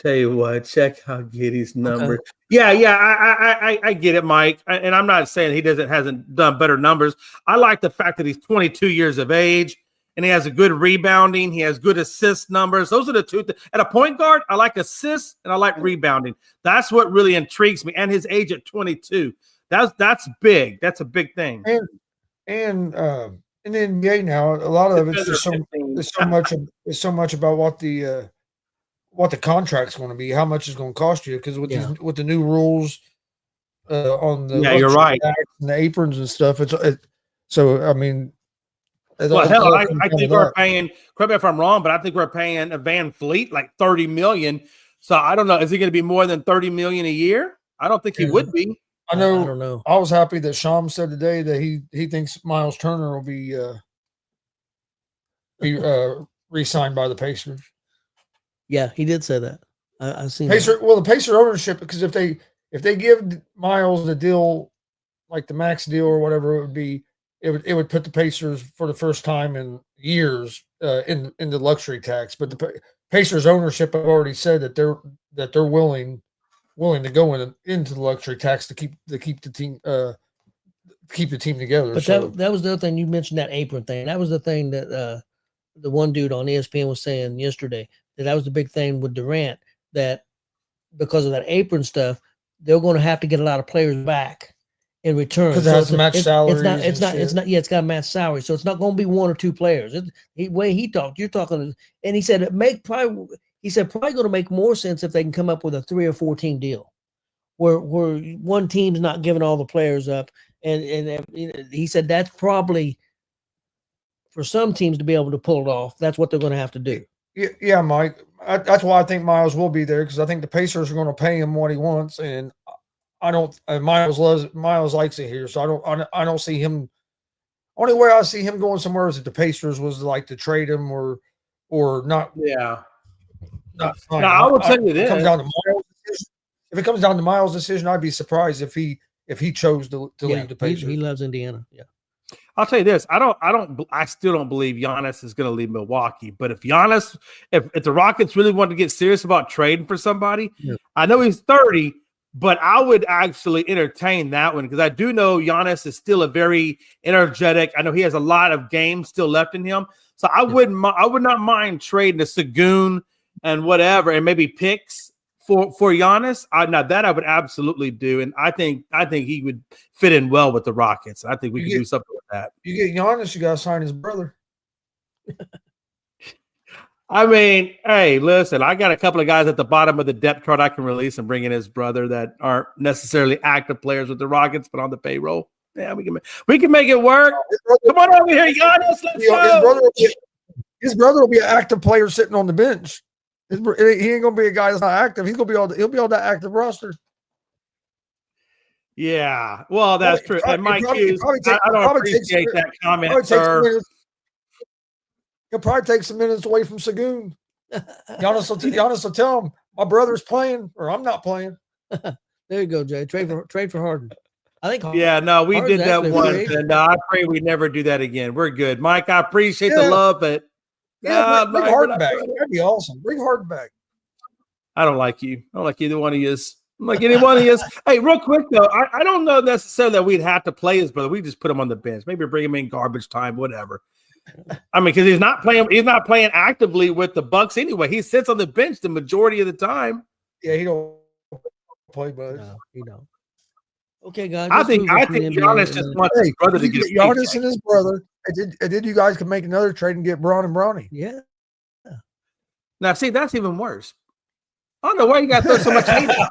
Tell you what, check out Giddey's number. Okay. Yeah, I get it, Mike. And I'm not saying he hasn't done better numbers. I like the fact that he's 22 years of age and he has a good rebounding. He has good assist numbers. Those are the two. At a point guard, I like assists and I like rebounding. That's what really intrigues me. And his age at 22. That's big. That's a big thing. And in the NBA now, a lot of it's just so much about what the contract's going to be, how much it's going to cost you, because with the new rules on the you're right, and the aprons and stuff. So I mean, hell, I think we're paying. Correct me if I'm wrong, but I think we're paying a Van Fleet like $30 million. So I don't know, is he going to be more than $30 million a year? I don't think he would be. I know. I don't know. I was happy that Sham said today that he thinks Miles Turner will be re-signed by the Pacers. Yeah, he did say that. I've seen Pacer. that. Well, the Pacer ownership, because if they give Miles the deal, like the max deal or whatever it would be, it would put the Pacers for the first time in years in the luxury tax. But the Pacers ownership have already said that they're willing to go into the luxury tax to keep the team together. But so that was the other thing you mentioned, that apron thing. That was the thing that the one dude on ESPN was saying yesterday, that was the big thing with Durant, that because of that apron stuff, they're going to have to get a lot of players back in return, because it has to match salaries. It's not. Yeah, it's got to match salary, so it's not going to be one or two players. Way he talked, you're talking, and he said probably going to make more sense if they can come up with a 3 or 4 team deal, where one team's not giving all the players up, and he said that's probably for some teams to be able to pull it off. That's what they're going to have to do. Yeah, Mike. That's why I think Miles will be there, because I think the Pacers are going to pay him what he wants, and I don't. Miles likes it here, so I don't see him. Only way I see him going somewhere is if the Pacers was like to trade him or not. Yeah. Not. No, I will tell you this. If it comes down to Miles' decision, I'd be surprised if he chose to leave the Pacers. He loves Indiana. Yeah. I'll tell you this. I still don't believe Giannis is going to leave Milwaukee. But if the Rockets really want to get serious about trading for somebody, I know he's 30, but I would actually entertain that one, because I do know Giannis is still a very energetic. I know he has a lot of games still left in him. So I would not mind trading a Sagoon and whatever, and maybe picks for Giannis. Now that I would absolutely do, and I think he would fit in well with the Rockets. I think we can do something with that. You get Giannis, you got to sign his brother. I mean, hey, listen, I got a couple of guys at the bottom of the depth chart I can release and bring in his brother that aren't necessarily active players with the Rockets, but on the payroll. Yeah, we can make it work. Come on over here, Giannis. Let's go. His brother will be an active player sitting on the bench. He ain't gonna be a guy that's not active. He'll be on that active roster. Yeah, well, that's true. And Mike Hughes, I don't appreciate that comment, sir. He'll probably take some minutes away from Sagoon. Giannis will tell him, my brother's playing or I'm not playing. There you go, Jay. Trade for Harden. I think. Yeah, no, we did that once, and I pray we never do that again. We're good, Mike. I appreciate the love, but bring Harden back. That'd be awesome. Bring Harden back. I don't like you. I don't like either one of you. Like any one of you. Hey, real quick though, I don't know necessarily that we'd have to play his brother. We just put him on the bench. Maybe bring him in garbage time, whatever. I mean, because he's not playing actively with the Bucks anyway. He sits on the bench the majority of the time. Yeah, he don't play, but no, he don't. Okay, guys. I think Giannis just wants his brother to get Giannis and his brother. And then you guys can make another trade and get Braun and Bronny. Yeah. Now, see, that's even worse. I don't know why you got to throw so much hate out.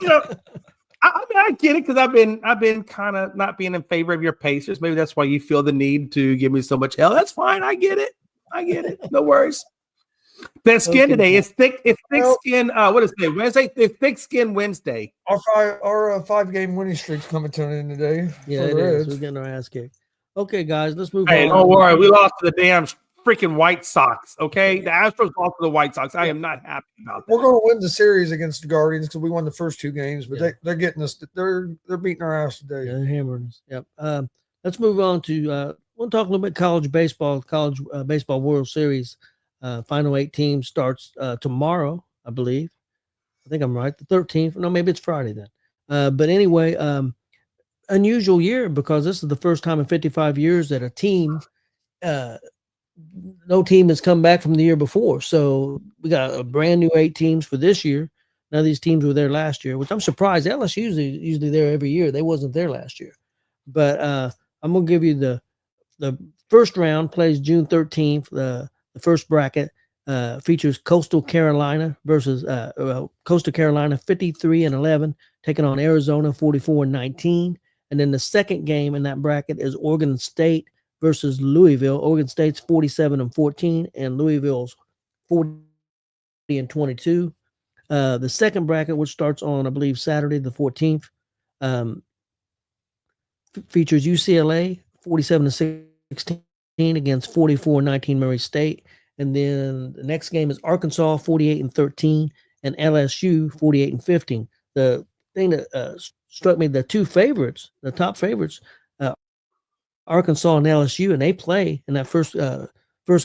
You know, I mean, I get it, because I've been kind of not being in favor of your Pacers. Maybe that's why you feel the need to give me so much hell. That's fine. I get it. No worries. Best skin today. It's thick skin. What is it? Wednesday? It's thick skin Wednesday. Our 5-game winning streak's coming to an end today. Yeah, it is. We're getting our ass kicked. Okay, guys, let's move on. Hey, don't worry. We lost to the damn freaking White Sox. Okay, the Astros lost to the White Sox. I am not happy about that. We're going to win the series against the Guardians because we won the first 2 games, but they're getting us. They're beating our ass today. Yeah, they're hammering us. Yep. Let's move on to. We'll talk a little bit college baseball. Baseball World Series. Final 8 teams starts tomorrow, I believe. I think I'm right. The 13th. No, maybe it's Friday then. But anyway, unusual year, because this is the first time in 55 years that a team, no team has come back from the year before. So we got a brand new 8 teams for this year. None of these teams were there last year, which I'm surprised. LSU is usually there every year. They wasn't there last year. But I'm going to give you the first round plays June 13th. The first bracket features Coastal Carolina versus Coastal Carolina 53-11, taking on Arizona 44-19. And then the second game in that bracket is Oregon State versus Louisville. Oregon State's 47-14, and Louisville's 40-22. The second bracket, which starts on, I believe, Saturday the 14th, features UCLA 47-16 against 44-19 Murray State. And then the next game is Arkansas 48-13 and LSU 48-15. The thing that struck me, the two favorites, the top favorites, Arkansas and LSU, and they play in that first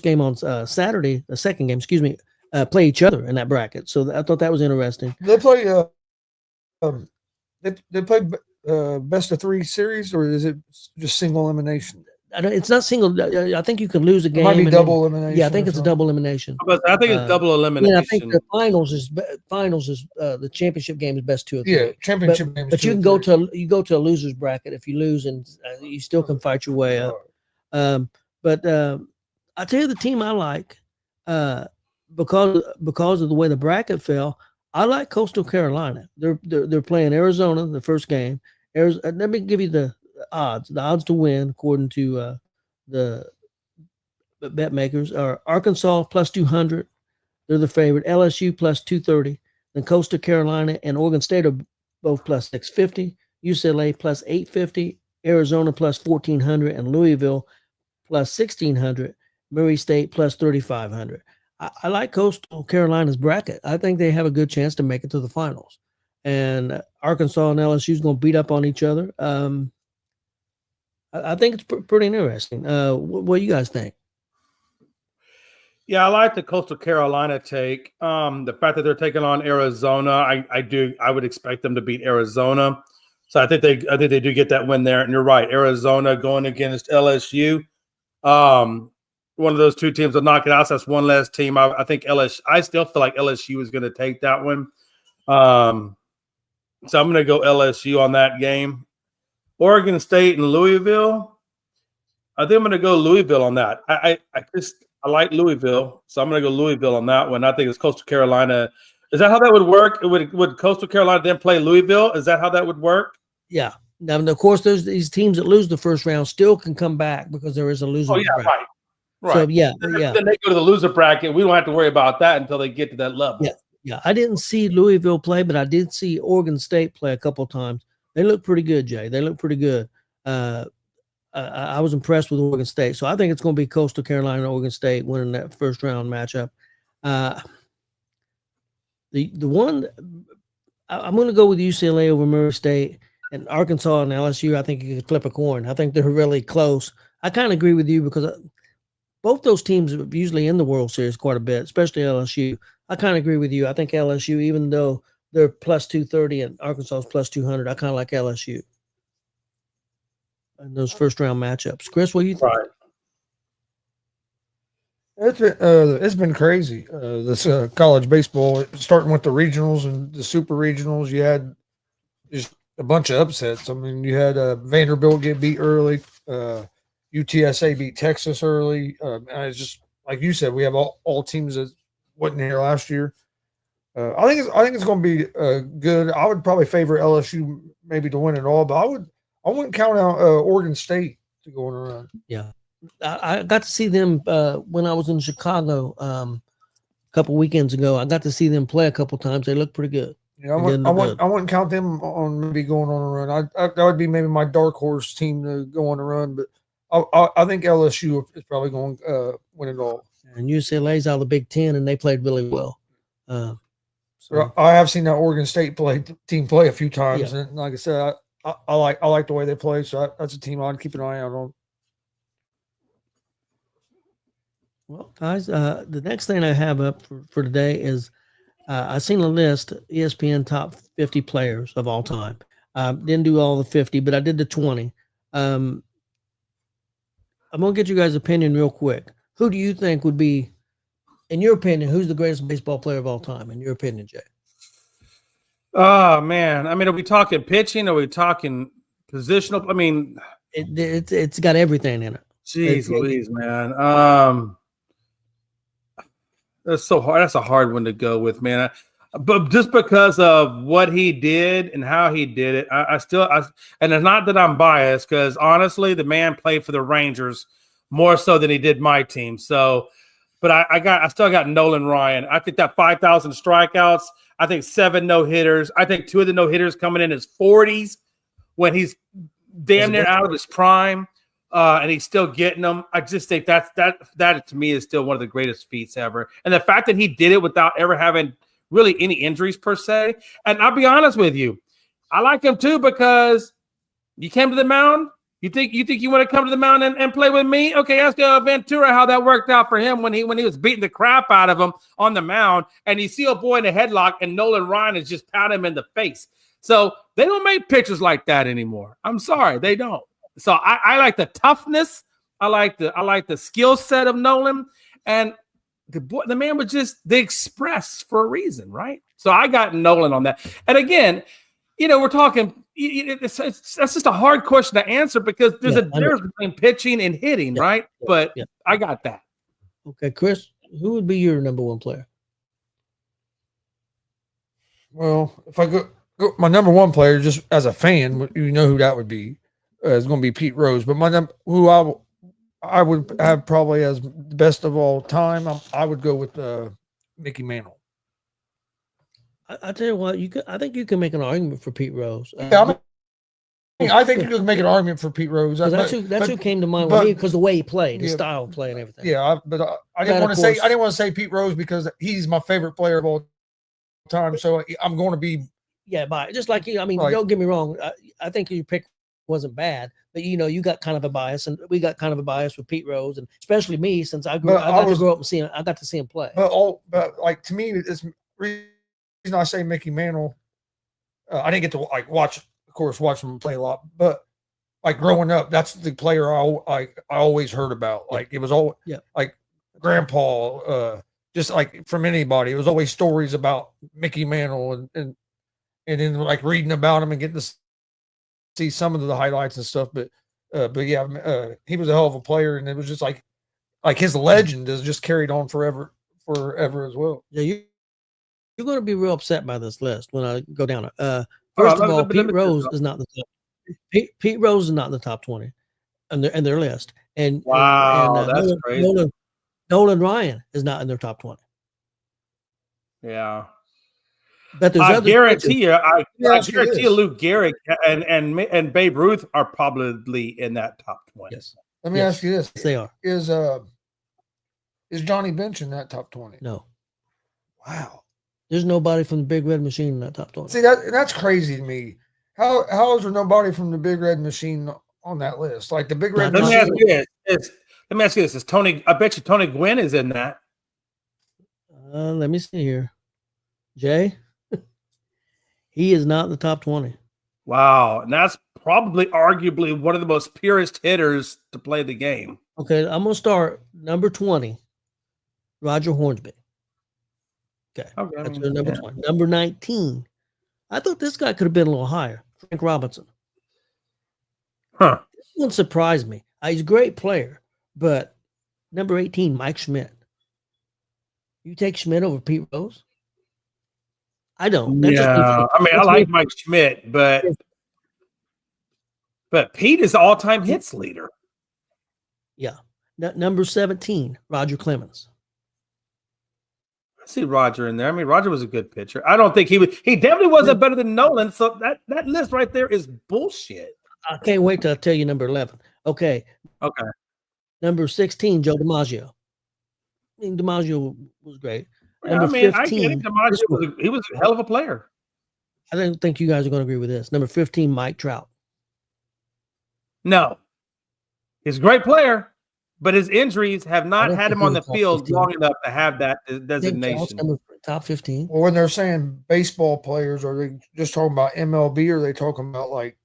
game on Saturday, the second game, excuse me, play each other in that bracket. So I thought that was interesting. They play they play best of 3 series, or is it just single elimination? It's not single. I think you could lose a game. It might be double elimination. Yeah, I think it's a double elimination. But I think it's double elimination. Yeah, I think the finals is the championship game is best 2 or 3. Yeah, championship game. But you can go to a loser's bracket if you lose, and you still can fight your way up. But I tell you, the team I like, because of the way the bracket fell, I like Coastal Carolina. They're playing Arizona the first game. Let me give you the odds. The odds to win, according to the bet makers, are Arkansas plus 200. They're the favorite. LSU plus 230. Then Coastal Carolina and Oregon State are both plus 650. UCLA plus 850. Arizona plus 1400, and Louisville plus 1600. Murray State plus 3500. I like Coastal Carolina's bracket. I think they have a good chance to make it to the finals. And Arkansas and LSU is going to beat up on each other. I think it's pretty interesting. What do you guys think? Yeah, I like the Coastal Carolina take. The fact that they're taking on Arizona, I would expect them to beat Arizona. So I think they do get that win there. And you're right, Arizona going against LSU. One of those two teams will knock it out. So that's one less team. I think LSU. I still feel like LSU is going to take that one. So I'm going to go LSU on that game. Oregon State and Louisville. I think I'm going to go Louisville on that. I like Louisville, so I'm going to go Louisville on that one. I think it's Coastal Carolina. Is that how that would work? Would Coastal Carolina then play Louisville? Is that how that would work? Yeah. Now, of course, these teams that lose the first round still can come back because there is a loser. Oh, yeah, right. So, yeah. Then they go to the loser bracket. We don't have to worry about that until they get to that level. Yeah. Yeah. I didn't see Louisville play, but I did see Oregon State play a couple of times. They look pretty good, Jay. They look pretty good. I was impressed with Oregon State. So I think it's going to be Coastal Carolina and Oregon State winning that first round matchup. The one I'm going to go with UCLA over Murray State, and Arkansas and LSU. I think you could flip a coin. I think they're really close. I kind of agree with you because both those teams are usually in the World Series quite a bit, especially LSU. I kind of agree with you. I think LSU, even though they're plus 230 and Arkansas is plus 200, I kind of like LSU in those first round matchups. Chris, what do you think? Right. It's been crazy. This college baseball, starting with the regionals and the super regionals, you had just a bunch of upsets. I mean, you had Vanderbilt get beat early, UTSA beat Texas early. And it's just like you said, we have all teams that wasn't here last year. I think it's going to be good. I would probably favor LSU maybe to win it all, but I wouldn't count out Oregon State to go on a run. Yeah. I got to see them when I was in Chicago a couple weekends ago. I got to see them play a couple times. They look pretty good. Yeah, I wouldn't count them on maybe going on a run. That would be maybe my dark horse team to go on a run, but I think LSU is probably going to win it all. And UCLA's out of the Big Ten, and they played really well. So I have seen that Oregon State team play a few times, Yeah. and like I said, I like the way they play. So that's a team I'd keep an eye out on. Well, guys, the next thing I have up for today is I seen a list, ESPN top 50 players of all time. Didn't do all the 50, but I did the 20. I'm going to get you guys' opinion real quick. Who do you think would be, in your opinion, who's the greatest baseball player of all time, in your opinion, Jay? Oh, man. I mean, are we talking pitching? Are we talking positional? I mean, it's got everything in it. Jeez Louise, man. That's so hard. That's a hard one to go with, man. But just because of what he did and how he did it, I still and it's not that I'm biased, because honestly, the man played for the Rangers more so than he did my team. So but I still got Nolan Ryan. I think that 5,000 strikeouts. I think 7 no-hitters. I think 2 of the no-hitters coming in his 40s when he's damn near out of his prime, and he's still getting them. I just think that to me is still one of the greatest feats ever. And the fact that he did it without ever having really any injuries per se. And I'll be honest with you, I like him too because you came to the mound. You think you want to come to the mound and play with me? Okay, ask Ventura how that worked out for him when he was beating the crap out of him on the mound, and you see a boy in a headlock, and Nolan Ryan is just pounding him in the face. So they don't make pitchers like that anymore. I'm sorry, they don't. So I like the toughness. I like the skill set of Nolan, and the man was just the express for a reason, right? So I got Nolan on that. And again, we're talking. That's just a hard question to answer because there's a difference between pitching and hitting, right? But I got that. Okay, Chris, who would be your number 1 player? Well, if I go my number 1 player, just as a fan, you know who that would be. It's going to be Pete Rose. But who I would have probably as the best of all time, I would go with Mickey Mantle. I tell you what, I think you can make an argument for Pete Rose. I think you can make an argument for Pete Rose. That's who came to mind with me because the way he played, his style of play, and everything. Yeah, I didn't want to say Pete Rose because he's my favorite player of all time. So I'm going to be but just like you. I mean, don't get me wrong. I think your pick wasn't bad, but you got kind of a bias, and we got kind of a bias with Pete Rose, and especially me since I got to grow up and see him. I got to see him play. But like to me, it's reason I say Mickey Mantle. I didn't get to watch him play a lot, but like growing up, that's the player I always heard about. Like it was all like Grandpa, just like from anybody. It was always stories about Mickey Mantle and then like reading about him and getting to see some of the highlights and stuff. But he was a hell of a player, and it was just like his legend is just carried on forever as well. Yeah, you're going to be real upset by this list when I go down it. First of all, Pete Rose is not the top. Pete Rose is not in the top 20 on their list. And that's crazy. Nolan Ryan is not in their top 20. Yeah. But there's I guarantee you, Lou Gehrig and Babe Ruth are probably in that top 20. Yes. Let me ask you this: yes, they are. Is Johnny Bench in that top 20? No. Wow. There's nobody from the Big Red Machine in that top 20. See, that's crazy to me. How is there nobody from the Big Red Machine on that list? Like the Big Red Machine. Let me ask you this: I bet you Tony Gwynn is in that. Let me see here. Jay, he is not in the top 20. Wow, and that's probably arguably one of the most purest hitters to play the game. Okay, I'm gonna start number 20, Roger Hornsby. Okay, that's number 20. Number 19, I thought this guy could have been a little higher. Frank Robinson. Huh. This one surprised me. He's a great player, but number 18, Mike Schmidt. You take Schmidt over Pete Rose? I don't. I like Mike Schmidt, but Pete is the all-time hits leader. Yeah. Number 17, Roger Clemens. I see Roger in there. I mean, Roger was a good pitcher. I don't think he definitely wasn't better than Nolan. So that list right there is bullshit. I can't wait till I tell you number 11. Okay. Number 16, Joe DiMaggio. I mean, DiMaggio was great. Number 15, he was a hell of a player. I don't think you guys are going to agree with this. Number 15, Mike Trout. No. He's a great player, but his injuries have not had him on the field 15. Long enough to have that designation. Top 15. Well, when they're saying baseball players, are they just talking about MLB, or are they talking about like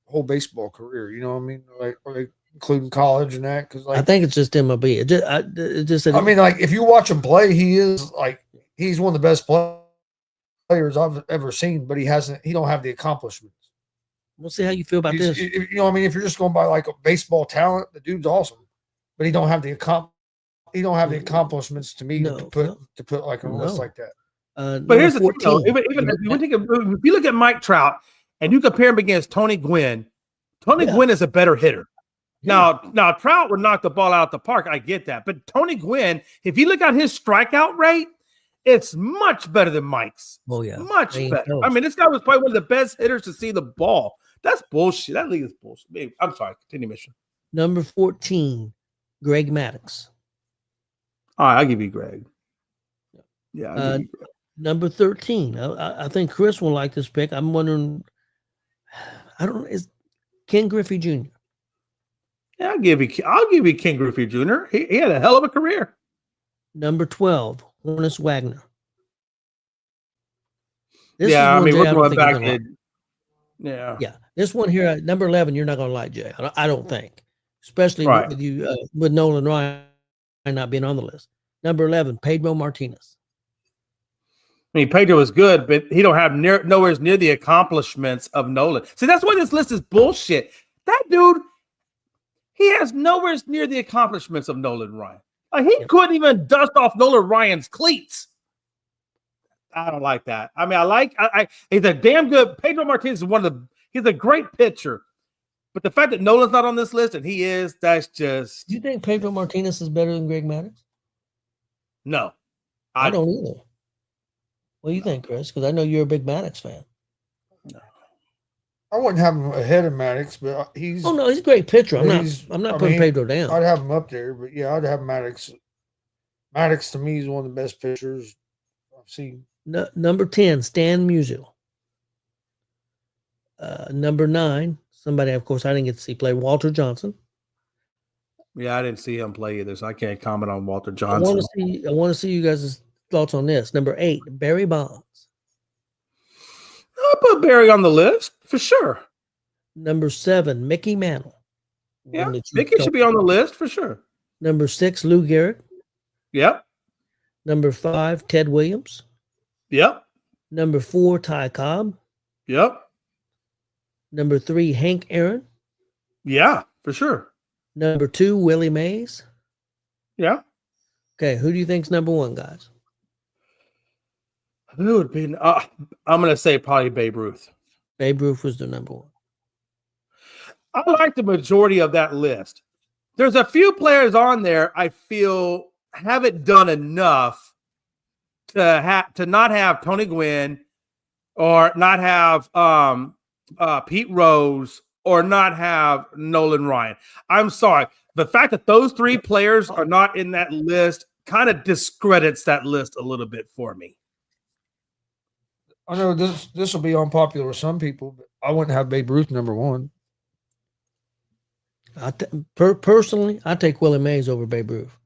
whole baseball career? You know what I mean? Like, are they including college and that? Because I think it's just MLB. I mean, like if you watch him play, he's one of the best players I've ever seen, but he don't have the accomplishments. We'll see how you feel about this. You know what I mean? If you're just going by like a baseball talent, the dude's awesome, but he don't have the accomplishments to me to put like on a list like that. But here's the thing, though. If you look at Mike Trout and you compare him against Tony Gwynn, Gwynn is a better hitter. Now Trout would knock the ball out the park. I get that. But Tony Gwynn, if you look at his strikeout rate, it's much better than Mike's. Oh, yeah. Much better. I mean, this guy was probably one of the best hitters to see the ball. That's bullshit. That league is bullshit. I'm sorry. Continue, Mission. Number 14, Greg Maddux. All right, I'll give you Greg. Yeah. I'll give you Greg. Number 13. I think Chris will like this pick. I'm wondering, is Ken Griffey Jr. Yeah, I'll give you Ken Griffey Jr. He had a hell of a career. Number 12, Honus Wagner. We're going back to. Yeah. Yeah. This one here, number 11, you're not going to like, Jay. I don't think. Especially with you, with Nolan Ryan not being on the list. Number 11, Pedro Martinez. I mean, Pedro is good, but he don't have nowhere near the accomplishments of Nolan. See, that's why this list is bullshit. That dude, he has nowhere near the accomplishments of Nolan Ryan. Like, he couldn't even dust off Nolan Ryan's cleats. I don't like that. I mean, he's a damn good. Pedro Martinez is he's a great pitcher. But the fact that Nolan's not on this list and he is, that's just. Do you think Pedro Martinez is better than Greg Maddux? No. I don't either. What do you think, Chris? Because I know you're a big Maddux fan. No. I wouldn't have him ahead of Maddux, but he's. Oh no, he's a great pitcher. I'm not putting Pedro down. I'd have him up there, but yeah, I'd have Maddux. Maddux to me is one of the best pitchers I've seen. Number 10, Stan Musial. Number 9, somebody of course I didn't get to see play, Walter Johnson. Yeah, I didn't see him play either, so I can't comment on Walter Johnson. I want to see you guys' thoughts on this. Number 8, Barry Bonds. I'll put Barry on the list for sure. Number 7, Mickey Mantle. Yeah, Mickey should be on the list for sure. Number 6, Lou Gehrig. Yep. Number 5, Ted Williams. Yep. Number 4, Ty Cobb. Yep. Number 3, Hank Aaron. Yeah, for sure. Number 2, Willie Mays. Yeah. Okay, who do you think's number 1, guys? Who would be? I'm going to say probably Babe Ruth. Babe Ruth was the number 1. I like the majority of that list. There's a few players on there I feel haven't done enough to not have Tony Gwynn or not have Pete Rose or not have Nolan Ryan. I'm sorry. The fact that those 3 players are not in that list kind of discredits that list a little bit for me. I know this will be unpopular with some people, but I wouldn't have Babe Ruth number 1. Personally, I take Willie Mays over Babe Ruth.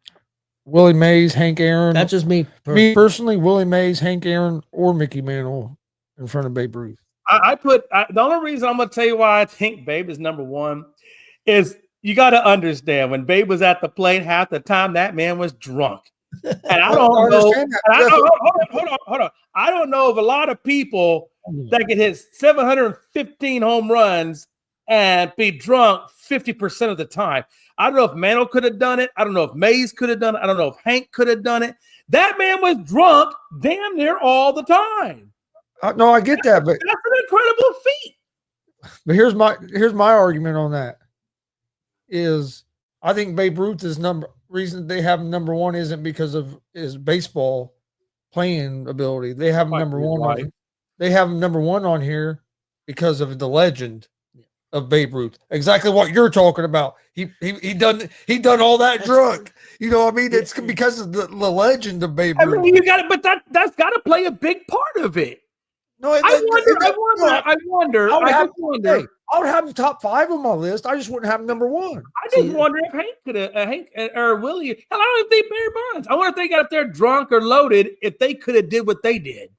Willie Mays, Hank Aaron. That's just me. Me personally, Willie Mays, Hank Aaron, or Mickey Mantle in front of Babe Ruth. The only reason I'm going to tell you why I think Babe is number 1 is you got to understand when Babe was at the plate half the time, that man was drunk. And I don't know. Hold on. I don't know of a lot of people that can hit 715 home runs and be drunk 50% of the time. I don't know if Mantle could have done it. I don't know if Mays could have done it. I don't know if Hank could have done it. That man was drunk damn near all the time. No, I get that, but that's an incredible feat. But here's my argument on that. Is I think Babe Ruth is reason they have number 1 isn't because of his baseball playing ability. They have number 1 they have number 1 on here because of the legend of Babe Ruth. Exactly what you're talking about. He done all that drunk. You know what I mean? It's because of the legend of Babe Ruth. I mean, you got it, but that's got to play a big part of it. No, I wonder. I would have the top 5 on my list. I just wouldn't have number 1. I just wonder if Hank could have, Hank or Willie. Hell, I don't even think Barry Bonds. I wonder if they got up there drunk or loaded, if they could have did what they did.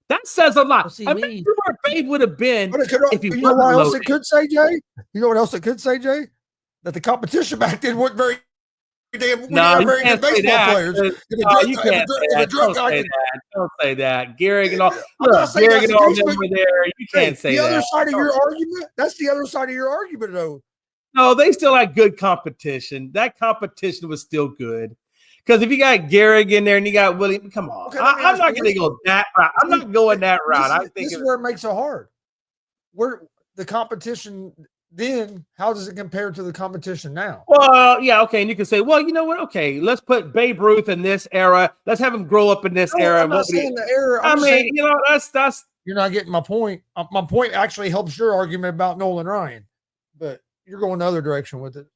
That says a lot. I bet where Babe would have been if he wasn't loaded. You know what else it could say, Jay? You know what else it could say, Jay? That the competition back then wasn't very damn very good baseball players. You can't say that. Don't say that. Gehrig and all. Look, Gehrig and all over there. You can't say that. The other side of your argument. That's the other side of your argument, though. No, they still had good competition. That competition was still good. Because if you got Gehrig in there and you got Willie, come on. Okay, I'm not going to go that route. I'm not going that route. This is where it makes it hard. Where the competition then how does it compare to the competition now? Well, yeah, okay. And you can say, well, you know what? Okay, let's put Babe Ruth in this era. Let's have him grow up in this era. I'm not saying the era. I mean, you know, that's you're not getting my point. My point actually helps your argument about Nolan Ryan, but you're going the other direction with it.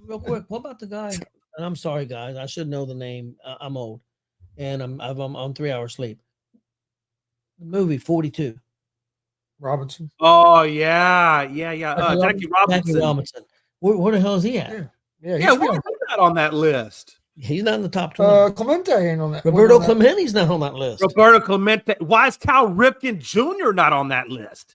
Real quick, what about the guy? And I'm sorry, guys, I should know the name. I'm old, and I'm on 3 hours sleep. The movie 42. Robinson. Oh yeah. Jackie Robinson. Jackie Robinson. Where the hell is he at? Yeah. Why is he not on that list? He's not in the top 20. Clemente ain't on that. Roberto Clemente's not on that list. Roberto Clemente. Why is Cal Ripken Jr. not on that list?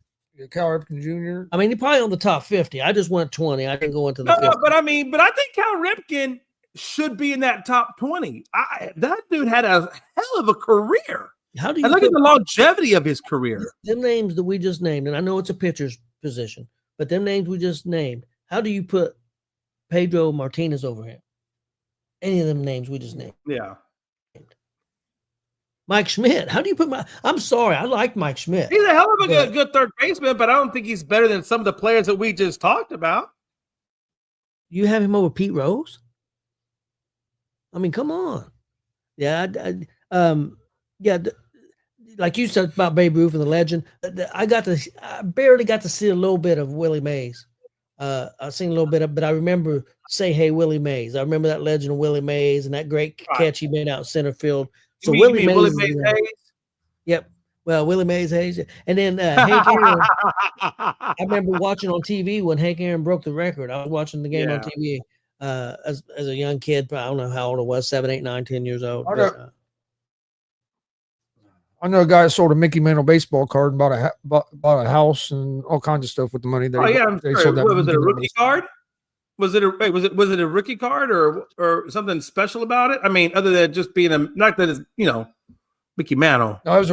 Cal Ripken Jr. I mean, he's probably on the top 50. I just went 20. I didn't go into the 50. But I think Cal Ripken should be in that top 20. That dude had a hell of a career. How do you look at the longevity of his career? Them names that we just named, and I know it's a pitcher's position, but them names we just named, how do you put Pedro Martinez over him? Any of them names we just named. Yeah. Mike Schmidt. How do you put I'm sorry, I like Mike Schmidt. He's a hell of a good third baseman, but I don't think he's better than some of the players that we just talked about. You have him over Pete Rose? I mean, come on. Yeah, like you said about Babe Ruth and the legend. I barely got to see a little bit of Willie Mays. I've seen a little bit of, but I remember Say Hey Willie Mays. I remember that legend of Willie Mays and that great catch he made out center field. So Willie Mays Hayes? Yep. Well, Willie Mays Hayes. And then Hank Aaron. I remember watching on TV when Hank Aaron broke the record. I was watching the game on TV as a young kid. I don't know how old I was, 7, 8, 9, 10 years old. I know a guy that sold a Mickey Mantle baseball card and bought a house and all kinds of stuff with the money. Sold that. Was it a rookie card? Was it a rookie card or something special about it? I mean, other than just being not that it's Mickey Mantle. No, it was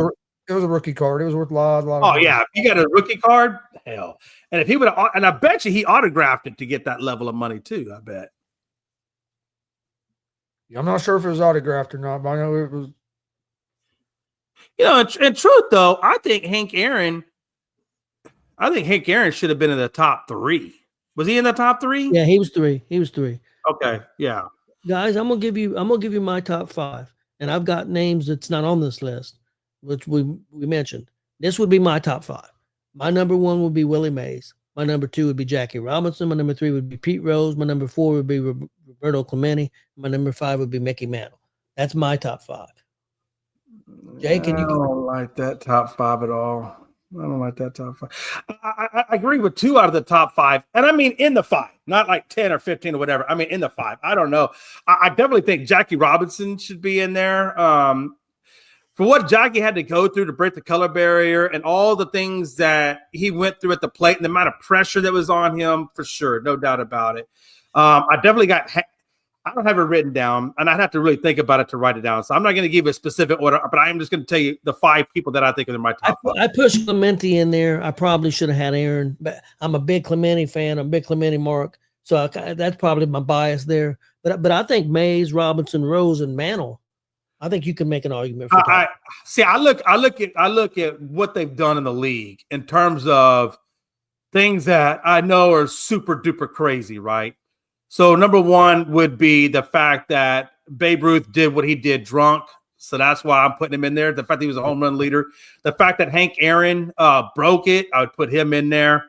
a rookie card. It was worth a lot of money. Yeah, if you got a rookie card, hell. And if he would have, and I bet you he autographed it to get that level of money too. I bet. I'm not sure if it was autographed or not, but I know it was. In truth, though, I think Hank Aaron should have been in the top 3. Was he in the top 3? Yeah, he was 3. Okay, yeah. Guys, I'm gonna give you my top 5, and I've got names that's not on this list, which we mentioned. This would be my top 5. My number 1 would be Willie Mays. My number 2 would be Jackie Robinson. My number 3 would be Pete Rose. My number 4 would be Roberto Clemente. My number 5 would be Mickey Mantle. That's my top 5. Jay, can you? I don't like that top 5 at all. I don't like that top 5. I agree with 2 out of the top 5, and I mean in the 5, not like 10 or 15 or whatever. I mean in the 5. I don't know. I definitely think Jackie Robinson should be in there. For what Jackie had to go through to break the color barrier and all the things that he went through at the plate and the amount of pressure that was on him, for sure, no doubt about it. I definitely got. I don't have it written down, and I'd have to really think about it to write it down. So I'm not going to give a specific order, but I am just going to tell you the 5 people that I think are in my top 5. I pushed Clemente in there. I probably should have had Aaron, but I'm a big Clemente fan. I'm a big Clemente mark. So that's probably my bias there. But I think Mays, Robinson, Rose, and Mantle. I think you can make an argument for that. I look at what they've done in the league in terms of things that I know are super duper crazy, right? So number 1 would be the fact that Babe Ruth did what he did drunk. So that's why I'm putting him in there. The fact that he was a home run leader. The fact that Hank Aaron broke it, I would put him in there.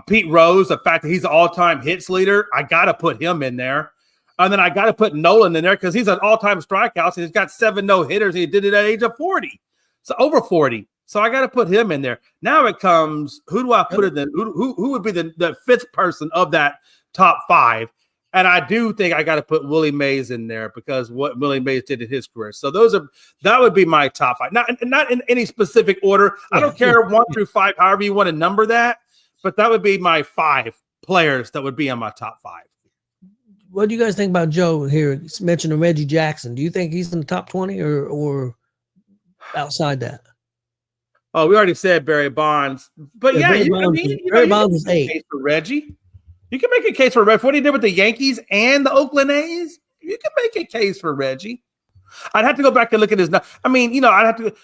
Pete Rose, the fact that he's an all-time hits leader, I got to put him in there. And then I got to put Nolan in there because he's an all-time strikeouts. He's got 7 no-hitters. He did it at the age of 40. So over 40. So I got to put him in there. Now it comes, who do I put it in? Who would be the 5th person of that top 5? And I do think I got to put Willie Mays in there because what Willie Mays did in his career. So that would be my top 5. Not in any specific order. I don't care 1 through 5, however you want to number that. But that would be my 5 players that would be on my top 5. What do you guys think about Joe here? He's mentioned Reggie Jackson. Do you think he's in the top 20 or outside that? Oh, we already said Barry Bonds. But Barry Bonds is 8. For Reggie. You can make a case for Reggie. What he did with the Yankees and the Oakland A's, you can make a case for Reggie. I'd have to go back and look at his. I mean, you know, I'd have to.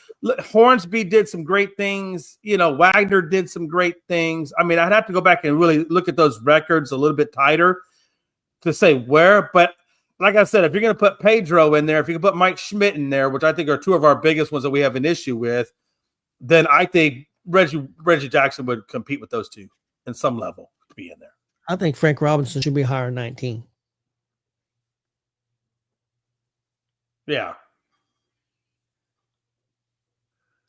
Hornsby did some great things. You know, Wagner did some great things. I mean, I'd have to go back and really look at those records a little bit tighter to say where. But like I said, if you're going to put Pedro in there, if you can put Mike Schmidt in there, which I think are two of our biggest ones that we have an issue with, then I think Reggie Jackson would compete with those two in some level to be in there. I think Frank Robinson should be higher than 19. Yeah.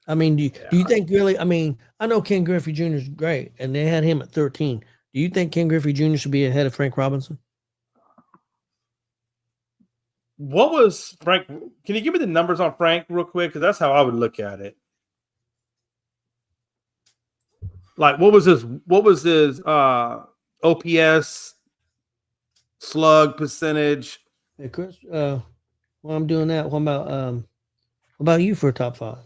I mean, do you think really? I mean, I know Ken Griffey Jr. is great, and they had him at 13. Do you think Ken Griffey Jr. should be ahead of Frank Robinson? What was Frank? Can you give me the numbers on Frank real quick? Because that's how I would look at it. Like, what was his OPS slug percentage? Hey, Chris, while I'm doing that, what about you for a top 5?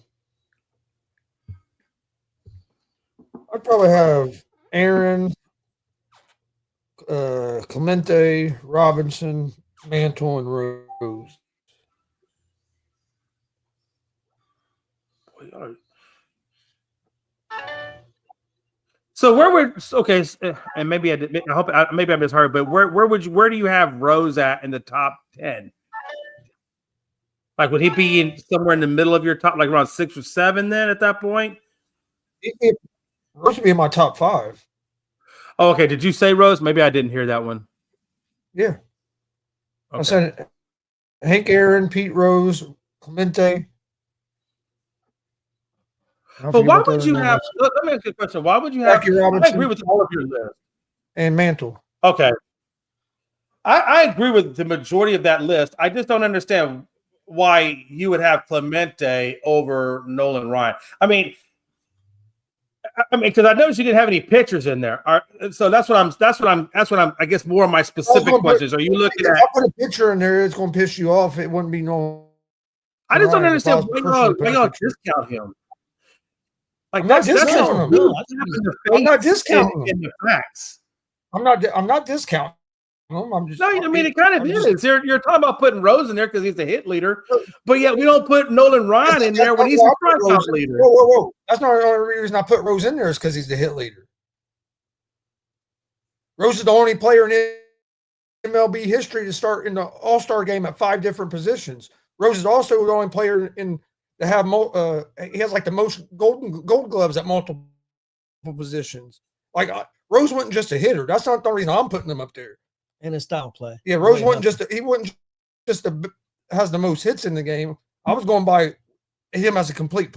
I'd probably have Aaron, Clemente, Robinson, Mantle, and Rose. So where would and maybe maybe I misheard, but where do you have Rose at in the top 10? Like, would he be somewhere in the middle of your top, like around 6 or 7 then at that point? Rose would be in my top 5. Oh, okay. Did you say Rose? Maybe I didn't hear that one. Yeah. Okay. I said Hank Aaron, Pete Rose, Clemente. But why would you have? Let me ask you a question. Why would you have? I agree with all of your list. And Mantle. Okay. I agree with the majority of that list. I just don't understand why you would have Clemente over Nolan Ryan. I mean, because I noticed you didn't have any pitchers in there. So that's what I'm. I guess more of my specific questions. Are you looking at? If I put a pitcher in there, it's going to piss you off. It wouldn't be no. I just don't understand why y'all discount him. Like, I'm not discounting him. No, I'm not discounting in the facts. I'm not discounting him. I'm just. No, I mean, it kind of is. You're talking about putting Rose in there because he's a hit leader, but yet we don't put Nolan Ryan in there when he's a strikeout leader. Whoa! That's not the only reason I put Rose in there is because he's the hit leader. Rose is the only player in MLB history to start in the All-Star game at 5 different positions. Rose is also the only player to have he has like the most gold gloves at multiple positions. Like Rose wasn't just a hitter. That's not the reason I'm putting him up there. And his style play. Yeah, Rose wasn't has the most hits in the game. I was going by him as a complete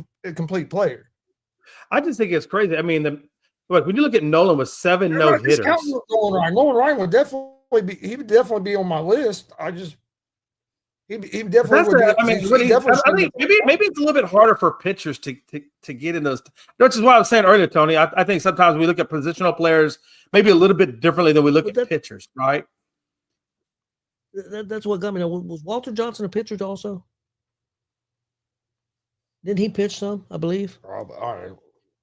player. I just think it's crazy. I mean, when you look at Nolan with 7 no hitters, Nolan Ryan would definitely be on my list. He definitely would be. I think maybe it's a little bit harder for pitchers to get in those. Which is what I was saying earlier, Tony. I think sometimes we look at positional players maybe a little bit differently than we look at pitchers, right? That's what got me. Was Walter Johnson a pitcher also? Didn't he pitch some? I believe. All right.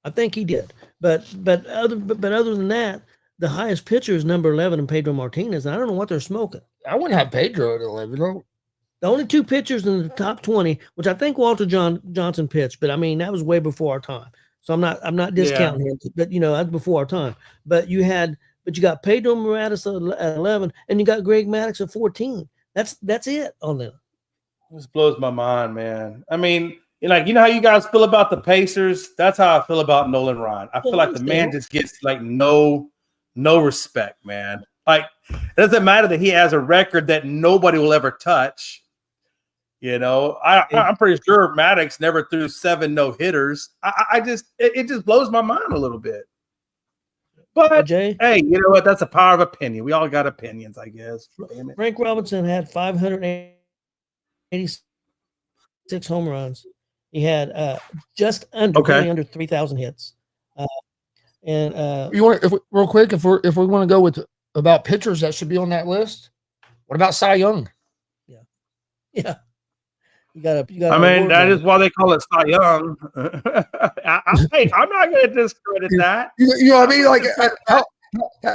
I think he did. But other than that, the highest pitcher is number 11 in Pedro Martinez. And I don't know what they're smoking. I wouldn't have Pedro at 11. No. The only 2 pitchers in the top 20, which I think Walter Johnson pitched, but I mean that was way before our time. So I'm not discounting him, but that's before our time. But you got Pedro Morales at 11, and you got Greg Maddux at 14. That's it on them. This blows my mind, man. I mean, you know how you guys feel about the Pacers? That's how I feel about Nolan Ryan. I feel like the man just gets like no respect, man. Like, it doesn't matter that he has a record that nobody will ever touch. You know, I'm pretty sure Maddox never threw 7 no hitters. It just blows my mind a little bit. But Jay, hey, you know what? That's a power of opinion. We all got opinions, I guess. Frank Robinson had 586 home runs. He had just under 3,000 hits. You want real quick if we want to go with about pitchers that should be on that list? What about Cy Young? Yeah. You got. I mean, that is why they call it Cy Young. I'm not going to discredit that. You know what I mean? Like,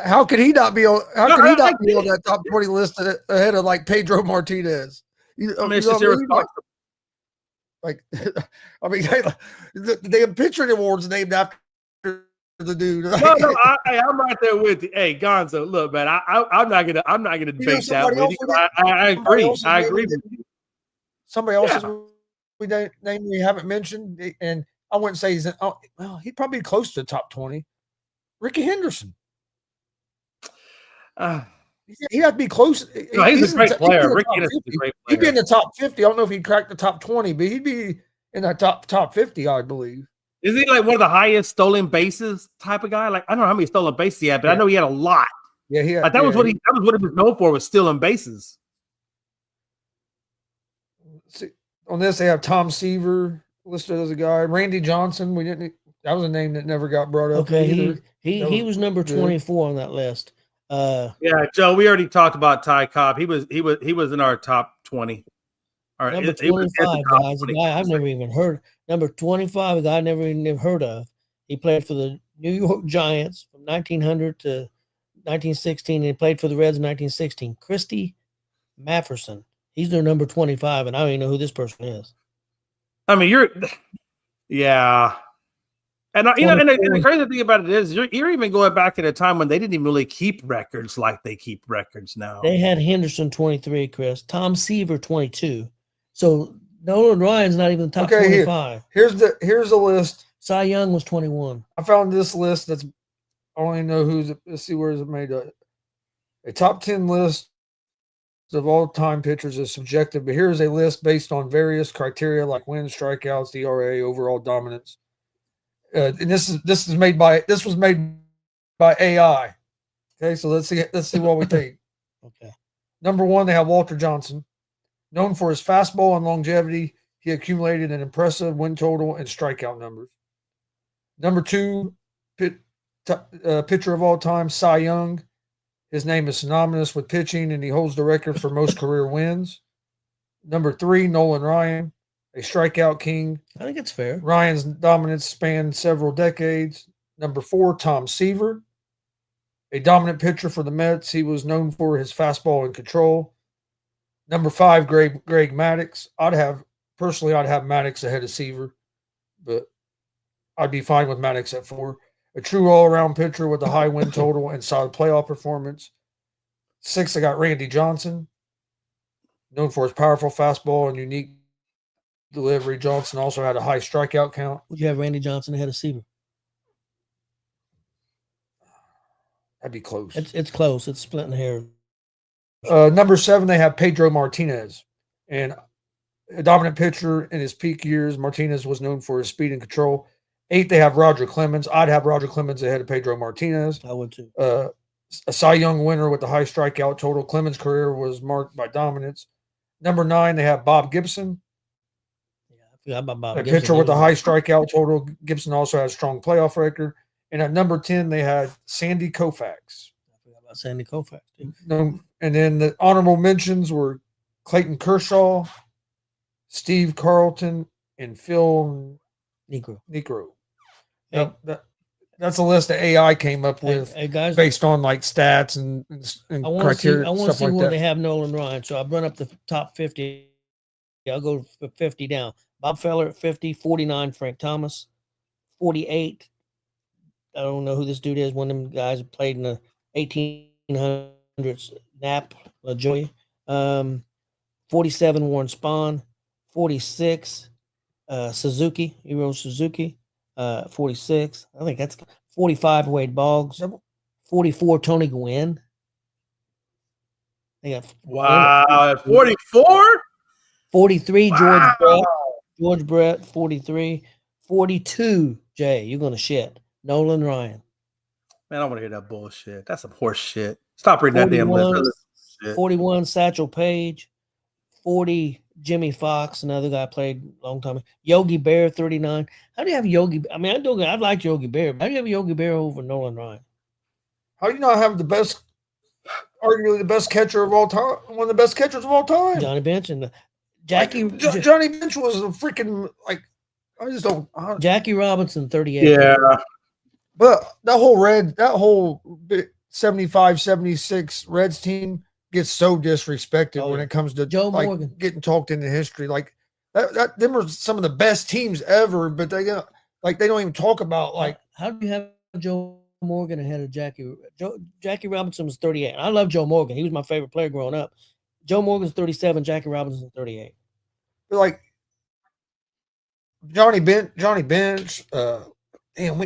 how could he not be on? How could he not be on that top 20 list ahead of like Pedro Martinez? I mean, it's just irresponsible. Like, I mean, they picture awards named after the dude. No, I'm right there with you. Hey, Gonzo, look, man, I'm not gonna debate that with you. I agree. I agree with you. Somebody else's name we haven't mentioned, and I wouldn't say he's well, he'd probably be close to the top 20. Ricky Henderson. He'd have to be close. No, he's a great player. Ricky Henderson's a great player. He'd be in the top 50. I don't know if he'd crack the top 20, but he'd be in that top 50, I believe. Is he like one of the highest stolen bases type of guy? Like, I don't know how many stolen bases he had, but I know he had a lot. Yeah, he had, like, that was what he was known for, was stealing bases. See, on this, they have Tom Seaver listed as a guy. Randy Johnson, that was a name that never got brought up. Okay, he was number 24 on that list. Yeah, Joe, we already talked about Ty Cobb. He was in our top 20. All right, number 25, guys, a guy I've never even heard. Number 25, a guy I never even heard of. He played for the New York Giants from 1900 to 1916, and he played for the Reds in 1916. Christy Mafferson. He's their number 25, and I don't even know who this person is. I mean, yeah. And and the crazy thing about it is, you're even going back at a time when they didn't even really keep records like they keep records now. They had Henderson 23, Chris. Tom Seaver 22. So Nolan Ryan's not even top 25. Here's the list. Cy Young was 21. I found this list I only know let's see where is it made up. A top 10 list of all-time pitchers is subjective, but here's a list based on various criteria like wins, strikeouts, ERA, overall dominance. And this was made by AI. Okay, so let's see what we think. Okay. Number 1, they have Walter Johnson. Known for his fastball and longevity, he accumulated an impressive win total and strikeout numbers. Number 2, pitcher of all time, Cy Young. His name is synonymous with pitching, and he holds the record for most career wins. Number 3, Nolan Ryan, a strikeout king. I think it's fair. Ryan's dominance spanned several decades. Number 4, Tom Seaver, a dominant pitcher for the Mets. He was known for his fastball and control. Number 5, Greg Maddux. I'd have Maddux ahead of Seaver, but I'd be fine with Maddux at 4. A true all-around pitcher with a high win total and solid playoff performance. 6, I got Randy Johnson, known for his powerful fastball and unique delivery. Johnson also had a high strikeout count. Would you have Randy Johnson ahead of Seaver? That'd be close. It's close. It's splitting hairs. Number 7, they have Pedro Martinez, and a dominant pitcher in his peak years. Martinez was known for his speed and control. 8, they have Roger Clemens. I'd have Roger Clemens ahead of Pedro Martinez. I would too. A Cy Young winner with a high strikeout total. Clemens' career was marked by dominance. Number 9, they have Bob Gibson. Yeah, I forgot about Bob Gibson. A pitcher with a high strikeout total. Gibson also has a strong playoff record. And at number 10, they had Sandy Koufax. I forgot about Sandy Koufax too. And then the honorable mentions were Clayton Kershaw, Steve Carlton, and Phil Niekro. Hey, that's a list that AI came up with, hey guys, based on like stats and criteria. I want to see like where that. they have Nolan Ryan. So I've run up the top 50. I'll go for 50 down. Bob Feller at 50, 49, Frank Thomas, 48. I don't know who this dude is. One of them guys who played in the 1800s. Nap Joey. 47, Warren Spahn. 46, Suzuki, Hiro Suzuki. 46. I think that's 45, Wade Boggs. 44, Tony Gwynn. They got wow, 44. 43, wow. George Brett. 43, 42. Jay, you're gonna shit. Nolan Ryan. Man, I don't want to hear that bullshit. That's some horse shit. Stop reading that damn list. 41, Satchel Paige. 40, Jimmy Fox, another guy played a long time. Yogi Bear, 39. How do you have Yogi? I mean, I like Yogi Bear. How do you have Yogi Bear over Nolan Ryan? How do you not have arguably the best catcher of all time, one of the best catchers of all time? Johnny Bench and Jackie. Johnny Bench was a freaking, like, I just don't. Jackie Robinson, 38. Yeah. But that whole 75, 76 Reds team, gets so disrespected Oh, when yeah. it comes to Joe like Morgan. getting talked into history. Like that them are some of the best teams ever, but they don't even talk about like how do you have Joe Morgan ahead of Jackie? Jackie Robinson was 38. I love Joe Morgan. He was my favorite player growing up. Joe Morgan's 37. Jackie Robinson's 38. like Johnny Bench. Damn,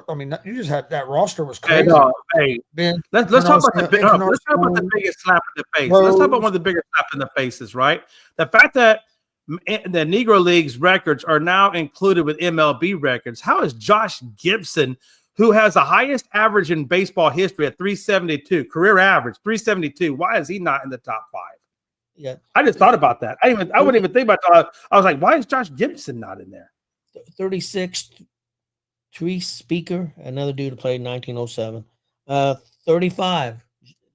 I mean, you just had that roster was Hey, crazy. no, hey, Ben, let's talk about the International let's talk about the biggest slap in the face. Rose. Let's talk about one of the biggest slap in the faces, right? The fact that the Negro League's records are now included with MLB records. How is Josh Gibson, who has the highest average in baseball history at 372, career average 372, why is he not in the top 5? Yeah, I just thought about that. I wouldn't even think about that. I was like, why is Josh Gibson not in there? 36. Tree Speaker, another dude who played in 1907. 35.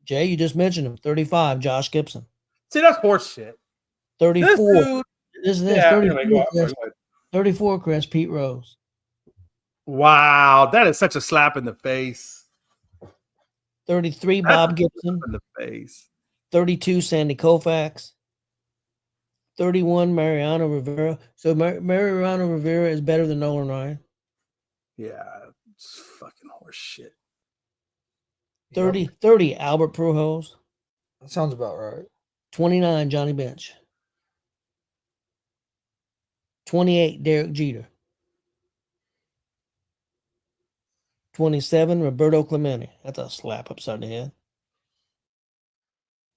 Jay, you just mentioned him. 35. Josh Gibson. See, that's horse shit. 34. This is Yeah, 34. anyway, go ahead. 34. Chris Pete Rose. Wow, that is such a slap in the face. 33. Bob Gibson. In the face. 32. Sandy Koufax. 31. Mariano Rivera. So Mariano Rivera is better than Nolan Ryan. Yeah, it's fucking horse shit. 30. Albert Pujols. That sounds about right. 29. Johnny Bench. 28. Derek Jeter. 27. Roberto Clemente. That's a slap upside the head.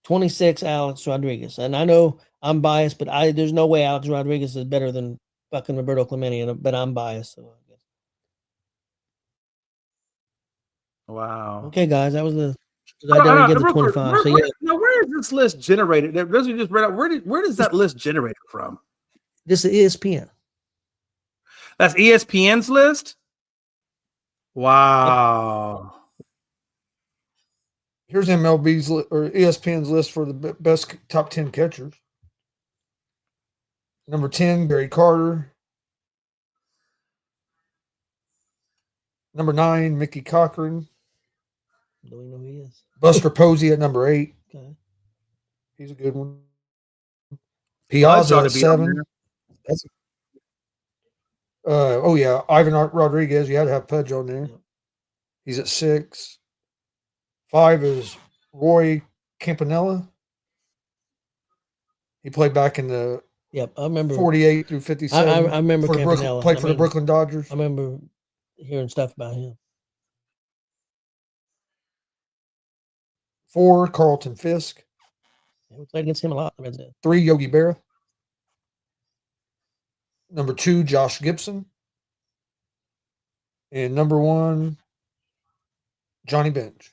26. Alex Rodriguez. And I know I'm biased, but there's no way Alex Rodriguez is better than fucking Roberto Clemente, but I'm biased. So I guess. Wow. Okay, guys, that was the. I didn't get the 25. So yeah. Now, where is this list generated? Those you just read out. Where does that list generated from? This is ESPN. That's ESPN's list. Wow. Here's MLB's or ESPN's list for the best top 10 catchers. Number 10, Gary Carter. Number 9, Mickey Cochran. Do we know who he is? Buster Posey at number 8. Okay. He's a good one. Piazza at 7. That's oh yeah, Ivan Rodriguez. You had to have Pudge on there. Yep. He's at 6. 5 is Roy Campanella. He played back in the I remember 48 through 57. I remember Campanella. Played for the Brooklyn Dodgers. I remember hearing stuff about him. 4, Carlton Fisk. Yeah, we played against him a lot. 3, Yogi Berra. Number 2, Josh Gibson. And number 1, Johnny Bench.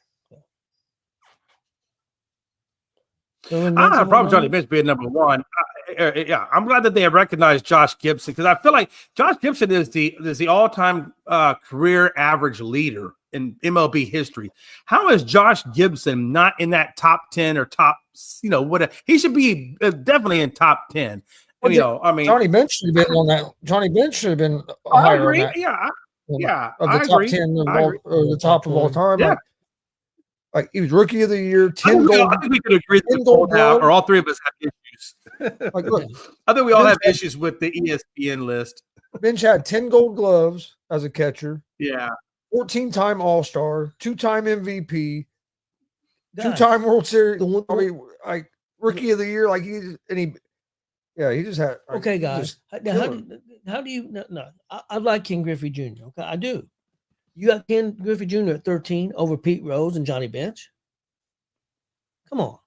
I don't have a problem with Johnny Bench being number 1. Yeah, I'm glad that they have recognized Josh Gibson because I feel like Josh Gibson is the all-time career average leader in MLB history. How is Josh Gibson not in that top 10 or top, whatever? He should be definitely in top 10. I mean, Johnny Bench should have been on that. Johnny Bench should have been I higher agree. on that. Yeah, of the I top agree. 10 of all, or the top of all time. Yeah. Like he was rookie of the year, 10 I gold. think we could agree that gold or all three of us have issues. Like, look, I think we all have issues with the ESPN list. Bench had 10 gold gloves as a catcher. Yeah. 14-time All-Star, 2-time MVP, Guys, 2-time World Series. I mean, like rookie of the year, like he just had. Like, okay, guys. just How do you? No, I like Ken Griffey Jr. Okay, I do. You got Ken Griffey Jr. at 13 over Pete Rose and Johnny Bench. Come on.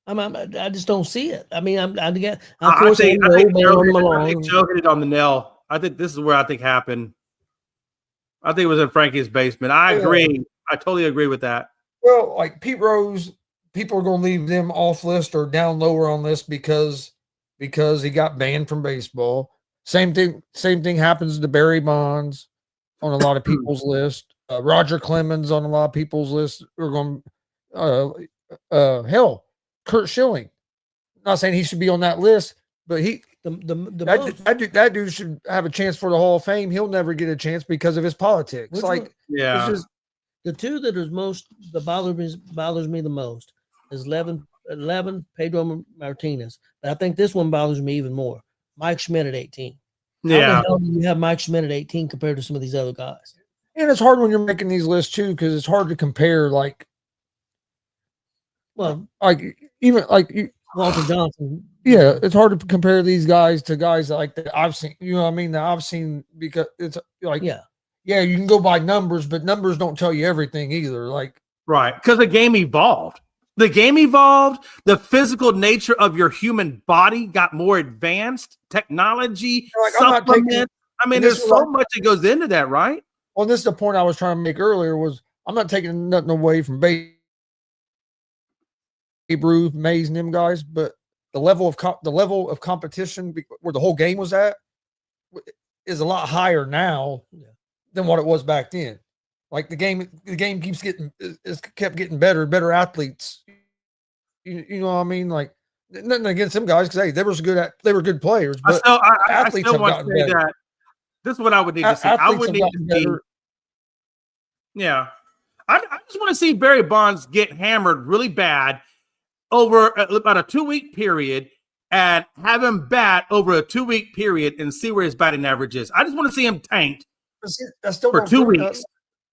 I just don't see it. I mean, of course, I think Joe Malone. hit it on the nail. I think this is where I think happened. I think it was in Frankie's basement. I agree. I totally agree with that. Well, like Pete Rose, people are going to leave them off list or down lower on this because he got banned from baseball. Same thing happens to Barry Bonds on a lot of people's list. Roger Clemens on a lot of people's list. We're going hell, Kurt Schilling. Not saying he should be on that list, but that dude should have a chance for the Hall of Fame. He'll never get a chance because of his politics. The two that bothers me the most is 11, Pedro Martinez. But I think this one bothers me even more. Mike Schmidt at 18. How the hell do you have Mike Schmidt at 18 compared to some of these other guys? And it's hard when you're making these lists too, because it's hard to compare. Like even like Walter Johnson. Yeah, it's hard to compare these guys to guys that I've seen. You know what I mean? That I've seen, because it's like yeah, you can go by numbers, but numbers don't tell you everything either. Like right, because the game evolved. The game evolved. The physical nature of your human body got more advanced. Technology, supplements. I mean, there's so much that goes into that, right? Well, this is the point I was trying to make earlier. Was I'm not taking nothing away from Babe Ruth, Mays, and them guys, but the level of competition where the whole game was at is a lot higher now than what it was back then. Like the game keeps kept getting better athletes. You know what I mean? Like nothing against them guys, because hey, they were good players. But athletes have gotten better. That. This is what I would need to see. I would need to see. Yeah, I just want to see Barry Bonds get hammered really bad over about a 2-week period, and have him bat over a 2-week period and see where his batting average is. I just want to see him tanked for 2 weeks.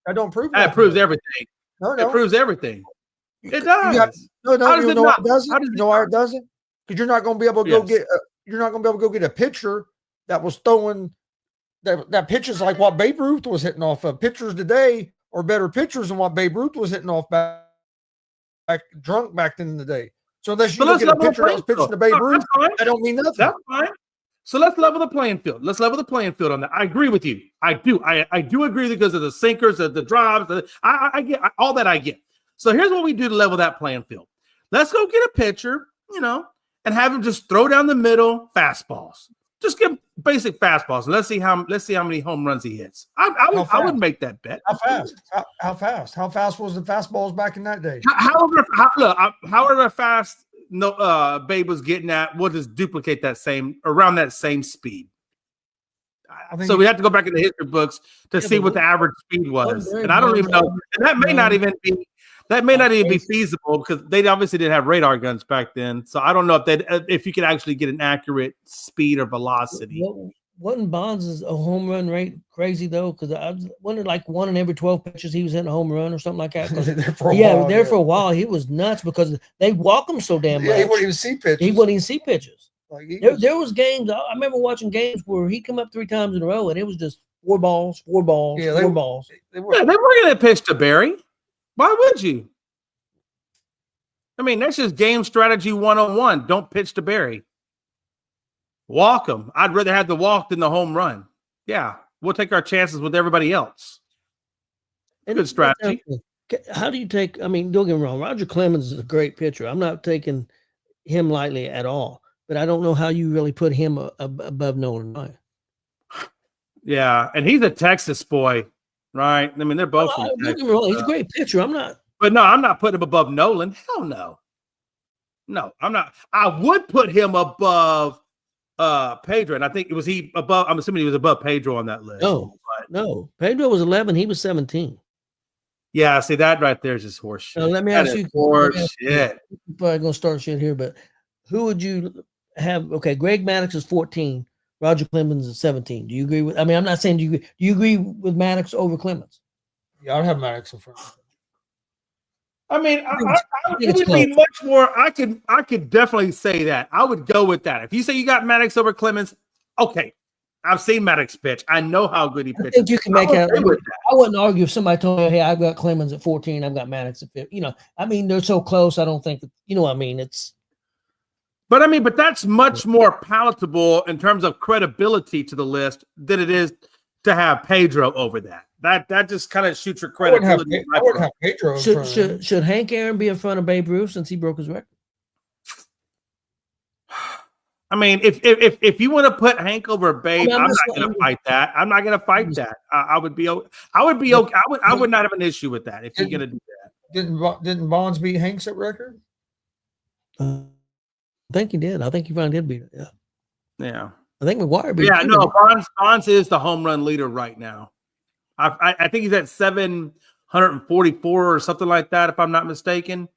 I don't prove that. It proves everything. No, it proves everything. It does. You know why it doesn't? You know why it doesn't? Because you're not going to be able to go get. You're not going to be able to go get a pitcher that was throwing that pitches like what Babe Ruth was hitting off of. Pitchers today are better pitchers than what Babe Ruth was hitting off back then in the day. So unless you look at a pitcher that was pitching to Babe Ruth, that don't mean nothing. That's fine. So let's level the playing field. Let's level the playing field on that. I agree with you. I do. I do agree because of the sinkers, the drops. I get all that. I get. So here's what we do to level that playing field. Let's go get a pitcher, and have him just throw down the middle fastballs. Just give him basic fastballs, and let's see how many home runs he hits. I would make that bet. How fast? How fast? How fast was the fastballs back in that day? However fast Babe was getting at, we'll just duplicate around that same speed. So we have to go back in the history books to see what the average speed was, and I don't even know. And that may not even be feasible, because they obviously didn't have radar guns back then. So I don't know if you could actually get an accurate speed or velocity. Wasn't Bonds' a home run rate crazy though? Because I wondered, like 1 in every 12 pitches he was hitting a home run or something like that. For a while he was nuts because they walk him so damn much. He wouldn't even see pitches. Like there was games. I remember watching games where he come up 3 times in a row and it was just four balls. They weren't going to pitch to Barry. Why would you? I mean, that's just game strategy 101. Don't pitch to Barry. Walk him. I'd rather have the walk than the home run. Yeah, we'll take our chances with everybody else. Good strategy. How do you take? I mean, don't get me wrong. Roger Clemens is a great pitcher. I'm not taking him lightly at all. But I don't know how you really put him above Nolan Ryan. Yeah, and he's a Texas boy, right? I mean, they're both. Don't get me wrong. He's a great pitcher. I'm not putting him above Nolan. Hell no. No, I'm not. I would put him above Pedro, and I think he above. I'm assuming he was above Pedro on that list. No. Pedro was 11. He was 17. Yeah, see that right there is just horse shit. Let me ask you. Horse shit. Probably gonna start shit here, but who would you have? Okay, Greg Maddux is 14. Roger Clemens is 17. Do you agree with? I mean, I'm not saying do you agree with Maddux over Clemens? Yeah, I'd have Maddux in front. I mean, it would be much more. I could definitely say that. I would go with that. If you say you got Maddux over Clemens, okay. I've seen Maddux pitch. I know how good he pitches. I think you can make that. I wouldn't argue if somebody told me, hey, I've got Clemens at 14, I've got Maddux at 15. I mean, they're so close. I don't think that, what I mean? But that's much more palatable in terms of credibility to the list than it is to have Pedro over that. That just kind of shoots your credibility. I wouldn't have Pedro. Should Hank Aaron be in front of Babe Ruth since he broke his record? I mean, if you want to put Hank over Babe, I'm not going to fight that. I'm not going to fight that. I would be okay. I would not have an issue with that if you're going to do that. Didn't Bonds beat Hank's at record? I think he did. I think he finally did beat it. Yeah. I think McGuire beat. Yeah, no. Bonds is the home run leader right now. I think he's at 744 or something like that, if I'm not mistaken.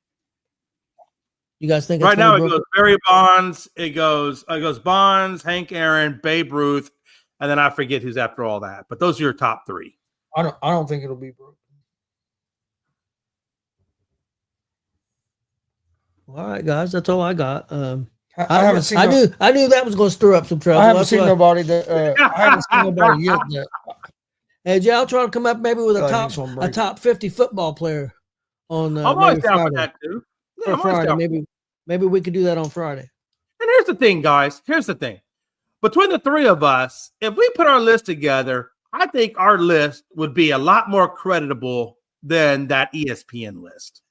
You guys think Right it's now it Brooke? goes Barry Bonds, it goes Bonds, Hank Aaron, Babe Ruth, and then I forget who's after all that. But those are your top three. I don't think it'll be Brooke. All right, guys, that's all I got. I haven't seen. I knew that was going to stir up some trouble. I haven't seen nobody that. I haven't seen nobody yet that. Hey, Jay, I'll try to come up maybe with I a think it's on break. top 50 football player on. I'm always maybe down for Friday. that too. Yeah, Or I'm always Friday, down. maybe we could do that on Friday. And here's the thing, guys. Here's the thing. Between the three of us, if we put our list together, I think our list would be a lot more creditable than that ESPN list.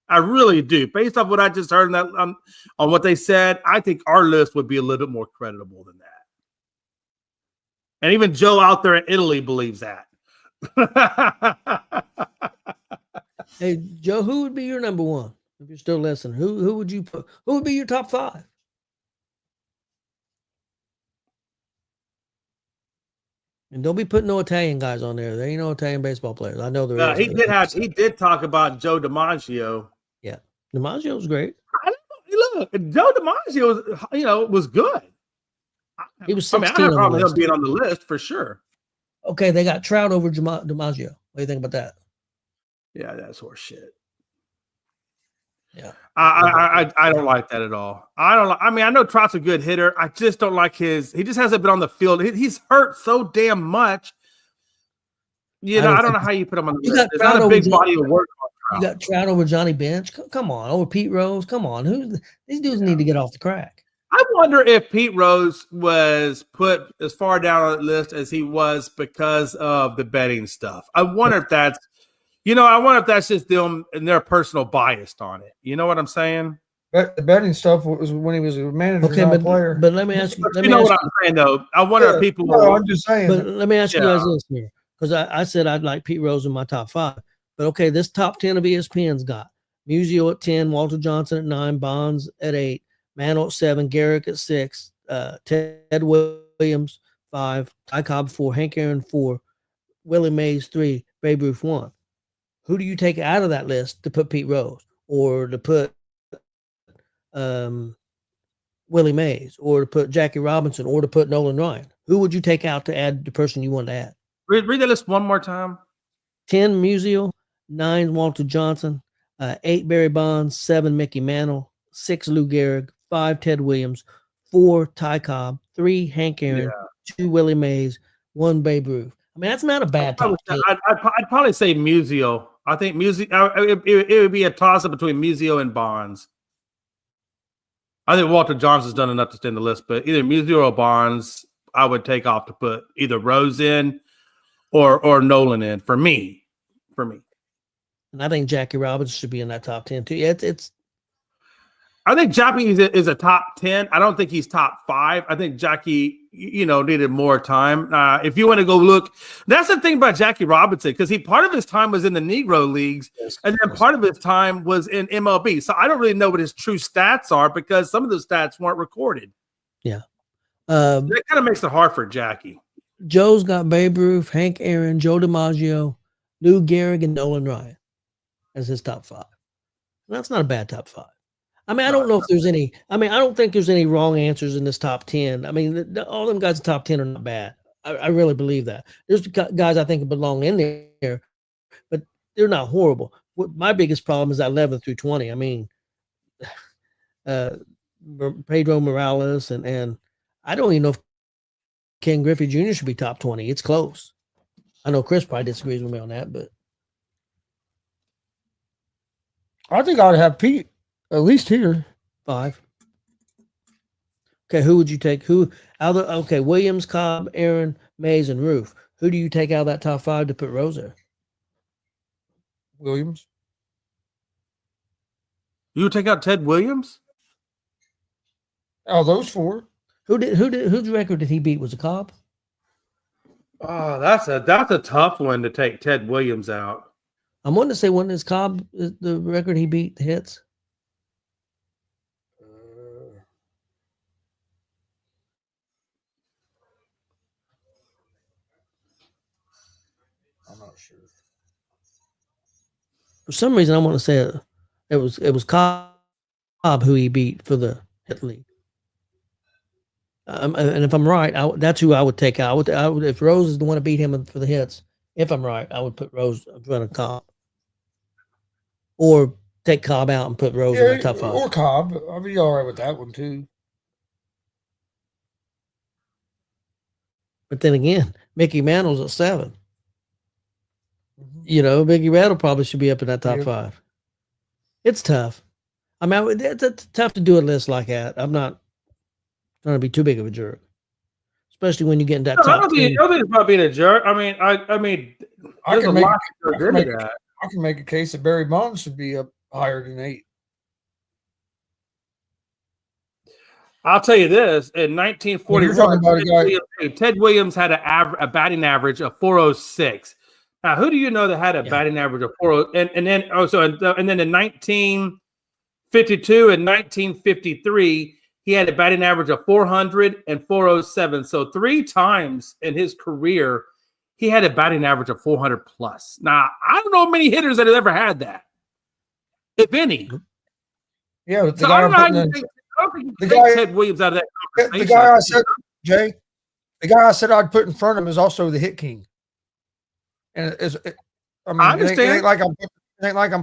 I really do. Based off what I just heard on what they said, I think our list would be a little bit more creditable than that. And even Joe out there in Italy believes that. Hey, Joe, who would be your number one if you're still listening? Who would you put? Who would be your top five? And don't be putting no Italian guys on there. There ain't no Italian baseball players. I know there is. He did talk about Joe DiMaggio. Yeah, DiMaggio was great. Look, Joe DiMaggio was good. He was 16. I had probably him being on the list for sure. Okay, they got Trout over DiMaggio. What do you think about that? Yeah, that's horse shit. Yeah, I don't like that at all. I mean, I know Trout's a good hitter. I just don't like he just hasn't been on the field. He's hurt so damn much. You know, I don't know how you put him on the list. It's not a big body of work on Trout. You got Trout over Johnny Bench. Come on, over Pete Rose. Come on, these dudes need to get off the crack. I wonder if Pete Rose was put as far down on the list as he was because of the betting stuff. I wonder if that's just them and their personal bias on it. You know what I'm saying? The betting stuff was when he was a manager, not a player. But let me ask you. What I'm saying, though? I wonder if people. No, I'm just saying. But let me ask you guys this here, because I said I'd like Pete Rose in my top five. But okay, this top 10 of ESPN's got Musial at 10, Walter Johnson at 9, Bonds at 8, Mantle at 7, Garrick at 6, Ted Williams 5, Ty Cobb 4, Hank Aaron 4, Willie Mays 3, Babe Ruth 1. Who do you take out of that list to put Pete Rose, or to put Willie Mays, or to put Jackie Robinson, or to put Nolan Ryan? Who would you take out to add the person you want to add? Read that list one more time. 10 Musial, 9 Walter Johnson, 8 Barry Bonds, 7 Mickey Mantle, 6 Lou Gehrig, 5 Ted Williams, 4 Ty Cobb, 3 Hank Aaron, 2 Willie Mays, 1 Babe Ruth. I mean, that's not a bad top 10. I'd probably say Musial. I think it would be a toss-up between Musial and Bonds. I think Walter Johnson's done enough to stay in the list, but either Musial or Bonds, I would take off to put either Rose in or Nolan in for me. And I think Jackie Robinson should be in that top 10 too. Yeah, I think Jackie is a top 10. I don't think he's top 5. I think Jackie, needed more time. If you want to go look, that's the thing about Jackie Robinson, because part of his time was in the Negro leagues, and then part of his time was in MLB. So I don't really know what his true stats are, because some of those stats weren't recorded. Yeah. That kind of makes it hard for Jackie. Joe's got Babe Ruth, Hank Aaron, Joe DiMaggio, Lou Gehrig, and Nolan Ryan as his top 5. That's not a bad top 5. I mean, I don't know if there's any. I mean, I don't think there's any wrong answers in this top 10. I mean, all them guys in the top 10 are not bad. I really believe that. There's guys I think belong in there, but they're not horrible. My biggest problem is that 11 through 20. I mean, Pedro Morales and I don't even know if Ken Griffey Jr. should be top 20. It's close. I know Chris probably disagrees with me on that, but I think I'd have Pete at least here. 5. Okay, who would you take? Williams, Cobb, Aaron, Mays, and Roof. Who do you take out of that top 5 to put Rose there? Williams. You would take out Ted Williams? Oh, those 4. Whose record did he beat? Was it Cobb? Oh, that's a tough one to take Ted Williams out. I'm wanting to say, when is Cobb the record he beat the hits? I'm not sure. For some reason, I want to say it was Cobb. Cobb, who he beat for the hit league. And if I'm right, that's who I would take out. I would, if Rose is the one to beat him for the hits. If I'm right, I would put Rose in front of Cobb, or take Cobb out and put Rose in the top 5. Or Cobb. I'll be all right with that one too. But then again, Mickey Mantle's at 7. Mhm. You know, Mickey Mantle probably should be up in that top 5. It's tough. I mean, it's tough to do a list like that. I'm not trying to be too big of a jerk, especially when you get into that top 10. I don't think it's about being a jerk. I mean, there's a lot that goes into that. I can make a case that Barry Bonds should be up higher than 8. I'll tell you this: in 1941, Ted Williams had a batting average of 406. Now, who do you know that had a batting average of 40? And then in 1952 and 1953, he had a batting average of 400 and 407. So 3 times in his career, he had a batting average of 400 plus. Now, I don't know many hitters that have ever had that, if any. Yeah, but So I don't know how you think. The guy Ted Williams out of that conversation. The guy I said, Jay, the guy I said I'd put in front of him is also the hit king. And I understand. It ain't like I'm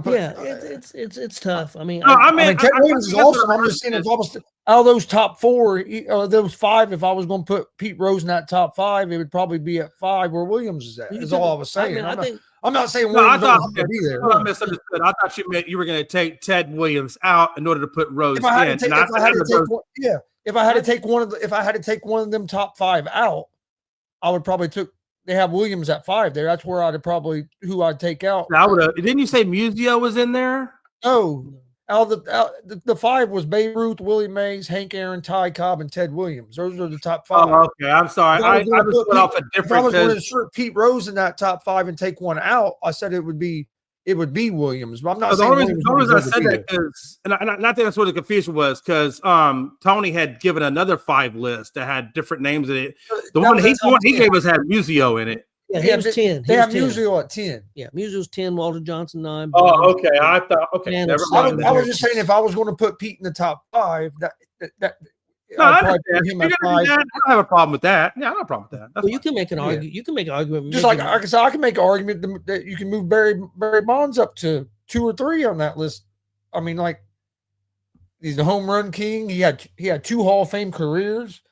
putting. Yeah, it's tough. I mean, Ted Williams is awesome. I'm just saying, if almost out of those top 4, those 5, if I was going to put Pete Rose in that top 5, it would probably be at 5 where Williams is at. Is all I was saying. I'm not saying Williams doesn't have to be there. I misunderstood. I thought you meant you were going to take Ted Williams out in order to put Rose in. If I had to take one of them top 5 out, I would probably they have Williams at 5 there. That's where I'd take out. Didn't you say Musio was in there? No. The 5 was Babe Ruth, Willie Mays, Hank Aaron, Ty Cobb, and Ted Williams. Those are the top 5. Oh, okay. I'm sorry. I just put off a different. If I was going to insert Pete Rose in that top 5 and take one out, I said it would be Williams. But I'm not saying the only reason I said that is, and I think that's what the confusion was, because Tony had given another 5 list that had different names in it. The one he gave us had Musio in it. Yeah, he was 10. They have Musio at 10. Yeah, Musio's 10, Walter Johnson 9. Oh, okay. I thought, okay. Never mind. I was just saying, if I was going to put Pete in the top 5, no, I don't have a problem with that. Yeah, I don't have a problem with that. Well, you can make an argument. You can make an argument. Just like I said, I can make an argument that you can move Barry Bonds up to 2 or 3 on that list. I mean, like, he's the home run king. He had 2 Hall of Fame careers.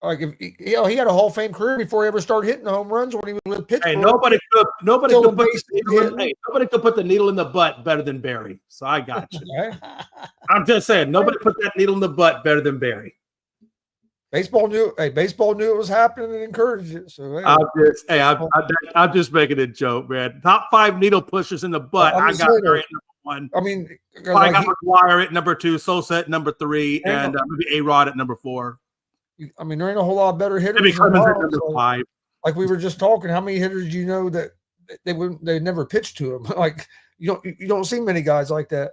Like, if he had a Hall of Fame career before he ever started hitting the home runs when he was with Pittsburgh. Hey, nobody could put the needle in the butt better than Barry. So I got you. Right? I'm just saying, nobody put that needle in the butt better than Barry. Baseball knew it was happening and encouraged it. So I'm just making a joke, man. Top 5 needle pushers in the butt. I got Barry at number 1. I mean, I got McGuire at number 2, Sosa at number 3, and maybe A-Rod at number 4. I mean, there ain't a whole lot better hitters. Maybe Clemens at number 5. Like we were just talking, how many hitters do you know that they never pitched to him? Like you don't see many guys like that.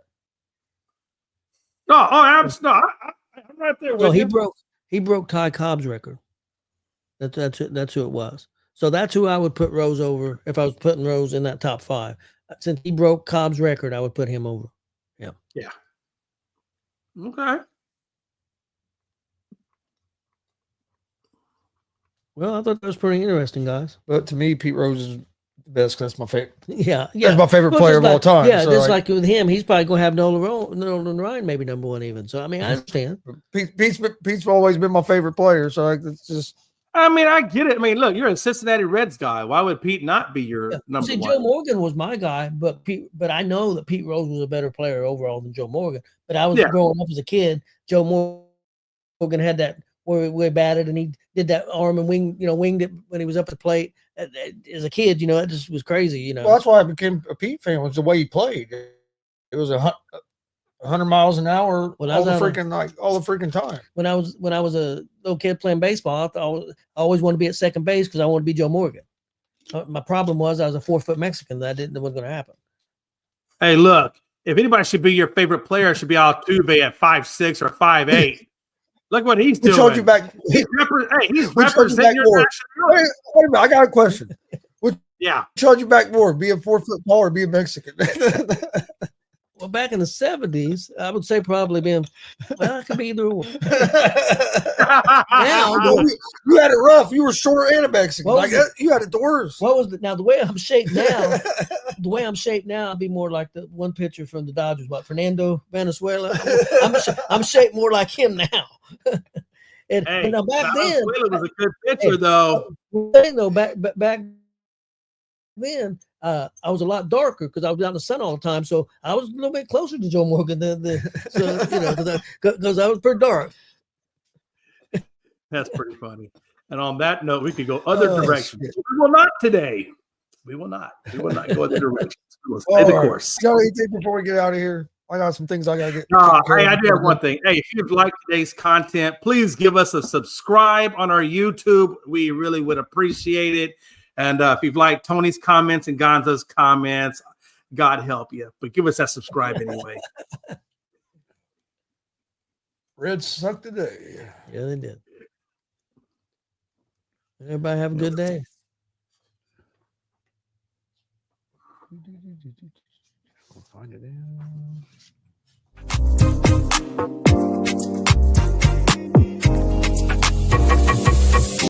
No, I'm right there. Well, he broke Ty Cobb's record. That's who it was. So that's who I would put Rose over if I was putting Rose in that top 5. Since he broke Cobb's record, I would put him over. Yeah. Yeah. Okay. Well, I thought that was pretty interesting, guys. But to me, Pete Rose is the best because that's my favorite. Yeah. That's my favorite player of all time. Yeah, so just like with him, he's probably going to have Nolan Ryan maybe number 1 even. So, I mean, I understand. Pete's always been my favorite player. So it's just. I mean, I get it. I mean, look, you're a Cincinnati Reds guy. Why would Pete not be your number 1? Joe Morgan was my guy, but I know that Pete Rose was a better player overall than Joe Morgan. But I was growing up as a kid. Joe Morgan had that where we batted, and he did that arm and winged it when he was up at the plate. As a kid, it just was crazy. Well, that's why I became a Pete fan. Was the way he played. It was 100 miles an hour all the freaking time. When I was a little kid playing baseball, I always wanted to be at second base because I wanted to be Joe Morgan. My problem was I was a 4-foot Mexican. That wasn't going to happen. Hey, look, if anybody should be your favorite player, it should be Altuve at 5'6" or 5'8". Look what he's doing. Showed you back. He's representing your national. Wait a minute, I got a question. Yeah. Showed you back more, be a 4 foot tall or be a Mexican? Well, back in the 70s, I would say probably being, well, it could be either one. Now you had it rough. You were short and a Mexican. What Like was you had it the worst. What was the way I'm shaped now, I'd be more like the one pitcher from the Dodgers, what, Fernando Valenzuela. I'm shaped more like him now. and now back then, Valenzuela was a good pitcher, though. Back then, I was a lot darker because I was out in the sun all the time, so I was a little bit closer to Joe Morgan than because I was pretty dark. That's pretty funny. And on that note, we could go other directions. Shit. We will not today. We will not go other directions. We will stay the course. Got anything before we get out of here? I got some things I got to get. Hey, I do have one thing. Hey, if you've liked today's content, please give us a subscribe on our YouTube. We really would appreciate it. And if you've liked Tony's comments and Gonza's comments, God help you. But give us that subscribe anyway. Reds sucked today. Yeah, they did. Everybody have a good day. I'll find it now.